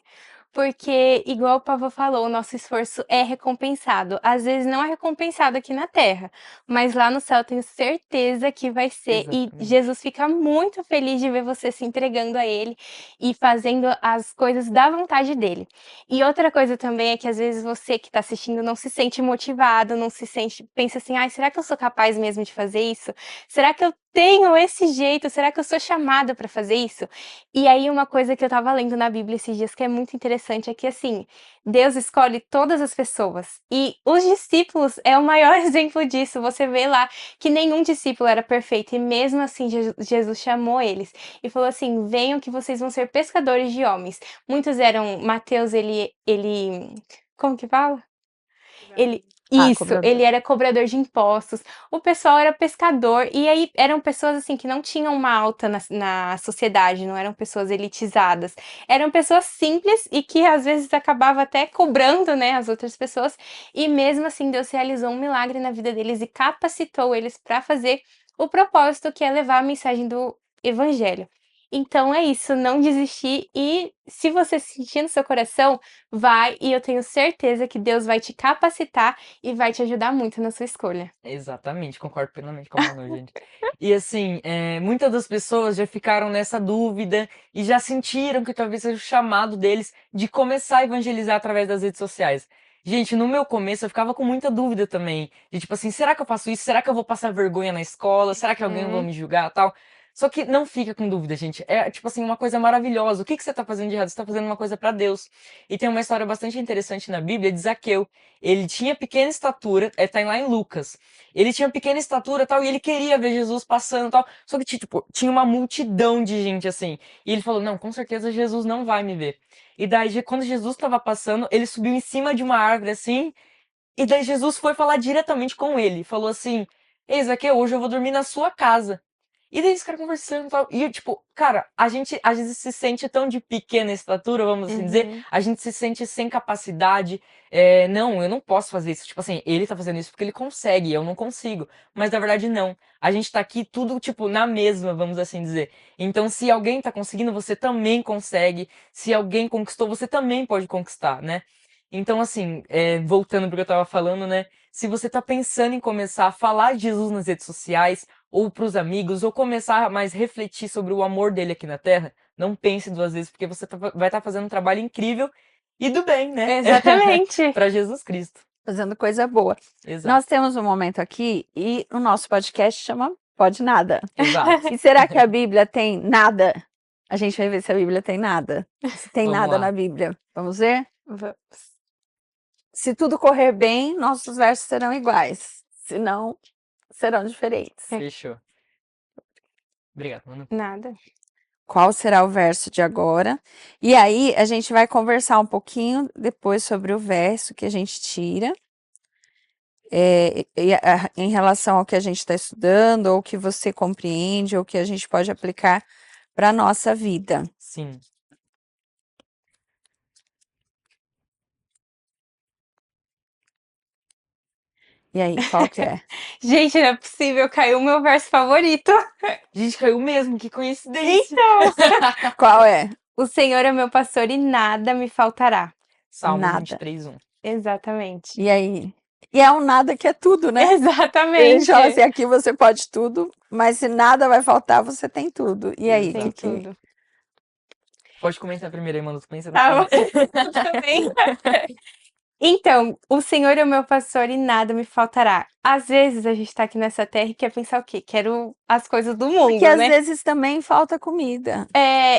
porque, igual o Pavô falou, o nosso esforço é recompensado. Às vezes não é recompensado aqui na Terra, mas lá no céu eu tenho certeza que vai ser. E Exatamente. Jesus fica muito feliz de ver você se entregando a Ele e fazendo as coisas da vontade dele. E outra coisa também é que às vezes você que está assistindo não se sente motivado, não se sente, pensa assim, ai, será que eu sou capaz mesmo de fazer isso? Será que eu tenho esse jeito? Será que eu sou chamada para fazer isso? E aí, uma coisa que eu estava lendo na Bíblia esses dias que é muito interessante é que, assim, Deus escolhe todas as pessoas. E os discípulos é o maior exemplo disso. Você vê lá que nenhum discípulo era perfeito. E mesmo assim, Jesus chamou eles e falou assim: venham que vocês vão ser pescadores de homens. Muitos eram. Mateus, ele. Como que fala? Ele. Ah, Isso, cobrador. ele era cobrador de impostos, o pessoal era pescador, e aí eram pessoas assim que não tinham uma alta na sociedade, não eram pessoas elitizadas, eram pessoas simples e que às vezes acabava até cobrando, né, as outras pessoas, e mesmo assim Deus realizou um milagre na vida deles e capacitou eles para fazer o propósito que é levar a mensagem do evangelho. Então é isso, não desistir e se você sentir no seu coração, vai e eu tenho certeza que Deus vai te capacitar e vai te ajudar muito na sua escolha. Exatamente, concordo plenamente com a Manu, gente. E assim, muitas das pessoas já ficaram nessa dúvida e já sentiram que talvez seja o chamado deles de começar a evangelizar através das redes sociais. Gente, no meu começo eu ficava com muita dúvida também. De tipo assim, será que eu faço isso? Será que eu vou passar vergonha na escola? Será que alguém vai me julgar, tal? Só que não fica com dúvida, gente. É tipo assim, uma coisa maravilhosa. O que que você tá fazendo de errado? Você tá fazendo uma coisa pra Deus. E tem uma história bastante interessante na Bíblia de Zaqueu. Ele tinha pequena estatura, tá lá em Lucas. Ele tinha pequena estatura tal, e ele queria ver Jesus passando tal. Só que, tipo, tinha uma multidão de gente assim. E ele falou: não, com certeza Jesus não vai me ver. E daí, quando Jesus estava passando, ele subiu em cima de uma árvore assim. E daí Jesus foi falar diretamente com ele. Falou assim: Eis aqui, hoje eu vou dormir na sua casa. E daí os caras conversando e tal. E, tipo, cara, a gente às vezes se sente tão de pequena estatura, vamos assim dizer. Uhum. A gente se sente sem capacidade. Não, eu não posso fazer isso. Tipo assim, ele tá fazendo isso porque ele consegue, eu não consigo. Mas na verdade, não. A gente tá aqui tudo, tipo, na mesma, vamos assim dizer. Então, se alguém tá conseguindo, você também consegue. Se alguém conquistou, você também pode conquistar, né? Então, assim, voltando pro que eu tava falando, né? Se você tá pensando em começar a falar de Jesus nas redes sociais, ou pros amigos, ou começar a mais refletir sobre o amor dele aqui na Terra, não pense duas vezes, porque você vai estar fazendo um trabalho incrível e do bem, né? Exatamente. Pra Jesus Cristo. Fazendo coisa boa. Exato, Nós temos um momento aqui e o nosso podcast chama Pode Nada. exato. E será que a Bíblia tem nada? A gente vai ver se a Bíblia tem nada. Se tem Vamos nada lá. na Bíblia. Vamos ver? Vamos. Se tudo correr bem, nossos versos serão iguais. Se não, serão diferentes. Fechou. Obrigado, mano. Nada. Qual será o verso de agora? E aí, a gente vai conversar um pouquinho depois sobre o verso que a gente tira. Em relação ao que a gente está estudando, ou que você compreende, ou que a gente pode aplicar para a nossa vida. Sim. E aí, qual que é? Gente, não é possível, caiu o meu verso favorito. Gente, caiu mesmo, que coincidência. Então, Qual é? o Senhor é meu pastor e nada me faltará. Salmos Nada. 23:1. Exatamente. E aí? E é um nada que é tudo, né? Ele Exatamente. fala assim, aqui você pode tudo, mas se nada vai faltar, você tem tudo. E aí, Tem que... tudo. Pode comentar primeiro aí, mano. Tô pensando. Tá bom. Também. Então, o Senhor é o meu pastor e nada me faltará. Às vezes a gente tá aqui nessa terra e quer pensar o quê? Quero as coisas do mundo, Porque às né? vezes também falta comida.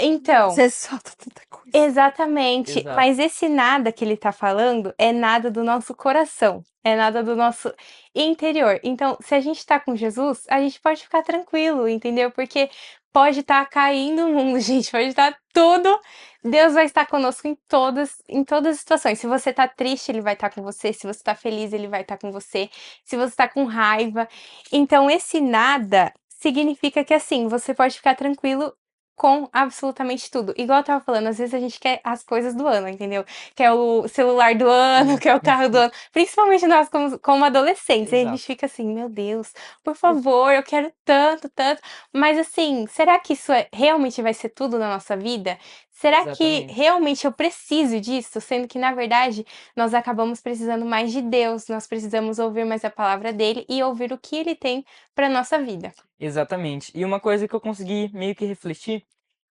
Então. Às vezes falta tanta coisa. Exatamente. Exato. Mas esse nada que ele tá falando é nada do nosso coração, é nada do nosso interior. Então, se a gente tá com Jesus, a gente pode ficar tranquilo, entendeu? Porque pode estar caindo o mundo, gente, pode estar tudo. Deus vai estar conosco em todas as situações. Se você tá triste, ele vai estar com você. Se você tá feliz, ele vai estar com você. Se você tá com raiva. Então, esse nada significa que assim, você pode ficar tranquilo com absolutamente tudo. Igual eu tava falando, às vezes a gente quer as coisas do ano, entendeu? Quer o celular do ano, quer o carro do ano. Principalmente nós como adolescentes. Aí a gente Exato. fica assim, meu Deus, por favor, eu quero tanto, tanto. Mas assim, será que isso realmente vai ser tudo na nossa vida? Será que Exatamente. realmente eu preciso disso? Sendo que, na verdade, nós acabamos precisando mais de Deus, nós precisamos ouvir mais a palavra dele e ouvir o que ele tem para nossa vida. Exatamente. E uma coisa que eu consegui meio que refletir,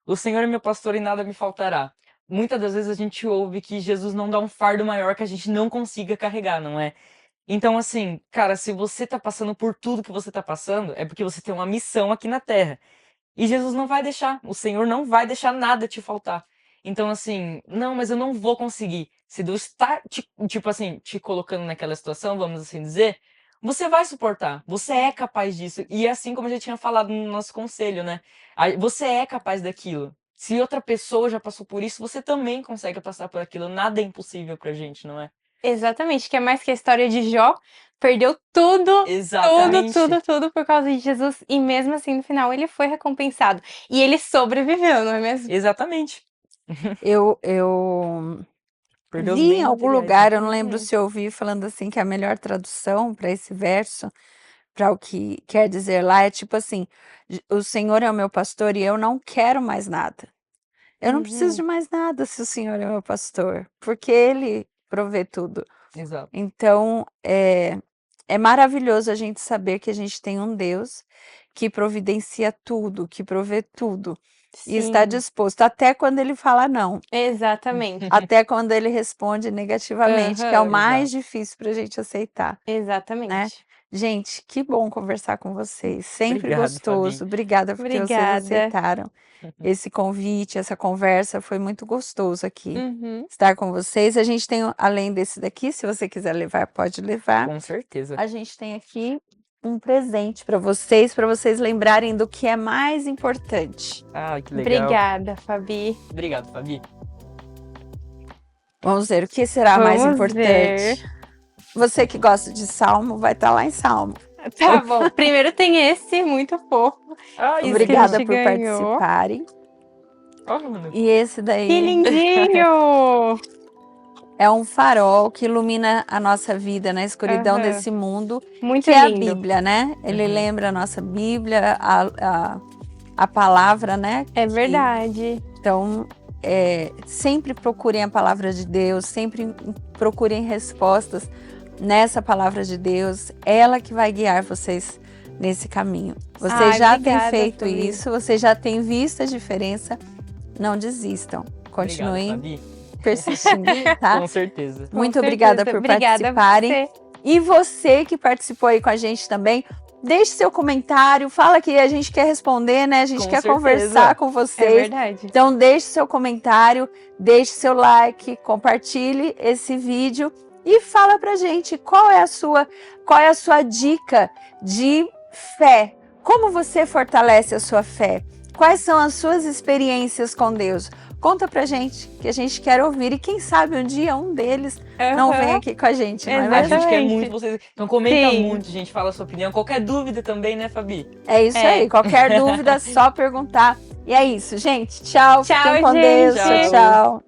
o Senhor é meu pastor e nada me faltará. Muitas das vezes a gente ouve que Jesus não dá um fardo maior que a gente não consiga carregar, não é? Então, assim, cara, se você tá passando por tudo que você tá passando, é porque você tem uma missão aqui na Terra. E Jesus não vai deixar, o Senhor não vai deixar nada te faltar. Então, assim, não, mas eu não vou conseguir. Se Deus está, tipo assim, te colocando naquela situação, vamos assim dizer, você vai suportar. Você é capaz disso. E assim como eu já tinha falado no nosso conselho, né? Você é capaz daquilo. Se outra pessoa já passou por isso, você também consegue passar por aquilo. Nada é impossível pra gente, não é? Exatamente, que é mais que a história de Jó, perdeu tudo, Exatamente. tudo por causa de Jesus, e mesmo assim, no final, ele foi recompensado. E ele sobreviveu, não é mesmo? Exatamente. Eu Perdeu os vi em bens algum materiais, lugar, né? eu não lembro se eu ouvi falando assim que a melhor tradução para esse verso, para o que quer dizer lá, é tipo assim: o Senhor é o meu pastor e eu não quero mais nada. Eu não preciso de mais nada se o Senhor é meu pastor, porque Ele provê tudo. Exato. Então, é maravilhoso a gente saber que a gente tem um Deus que providencia tudo, que provê tudo. E está Sim, disposto, até quando ele fala não, exatamente. até quando ele responde negativamente, que é o Aham, mais Exato. difícil para a gente aceitar, né? exatamente. Gente, que bom conversar com vocês, sempre Obrigado, Fabi. gostoso. Obrigada porque vocês Obrigada. aceitaram esse convite, essa conversa, foi muito gostoso aqui Uhum. estar com vocês. A gente tem, além desse daqui, se você quiser levar, pode levar. Com certeza. A gente tem aqui um presente para vocês lembrarem do que é mais importante. Ah, que legal. Obrigada, Fabi. Obrigado, Fabi. Vamos ver o que será mais Vamos importante. ver. Você que gosta de salmo, vai estar lá em salmo. Tá bom. Primeiro tem esse, muito fofo. Ah, Isso Obrigada que a por gente ganhou. participarem. mano. E esse Que daí lindinho! é um farol que ilumina a nossa vida na escuridão Aham. desse mundo, Muito que é a lindo. Bíblia, né? Ele Uhum. lembra a nossa Bíblia, a palavra, né? É verdade. Então, sempre procurem a palavra de Deus, sempre procurem respostas nessa palavra de Deus, ela que vai guiar vocês nesse caminho. Você Ai, já obrigada, tem feito Fabi. isso, você já tem visto a diferença, não desistam, continuem Obrigado, Fabi. persistindo, tá? Com certeza. Com Muito obrigada certeza. por Obrigada a participarem. você. E você que participou aí com a gente também, deixe seu comentário, fala que a gente quer responder, né? A gente Com quer certeza. conversar com É vocês. verdade. Então deixe seu comentário, deixe seu like, compartilhe esse vídeo e fala pra gente qual é a sua dica de fé. Como você fortalece a sua fé? Quais são as suas experiências com Deus? Conta pra gente, que a gente quer ouvir. E quem sabe um dia um deles não Aham. vem aqui com a gente, não é A mesmo? gente quer Exatamente. muito vocês. Então comenta Sim. muito, gente. Fala a sua opinião. Qualquer dúvida também, né, Fabi? É isso É. aí. Qualquer dúvida, só perguntar. E é isso, gente. Tchau. Tchau, Fiquem com Deus. gente. Tchau.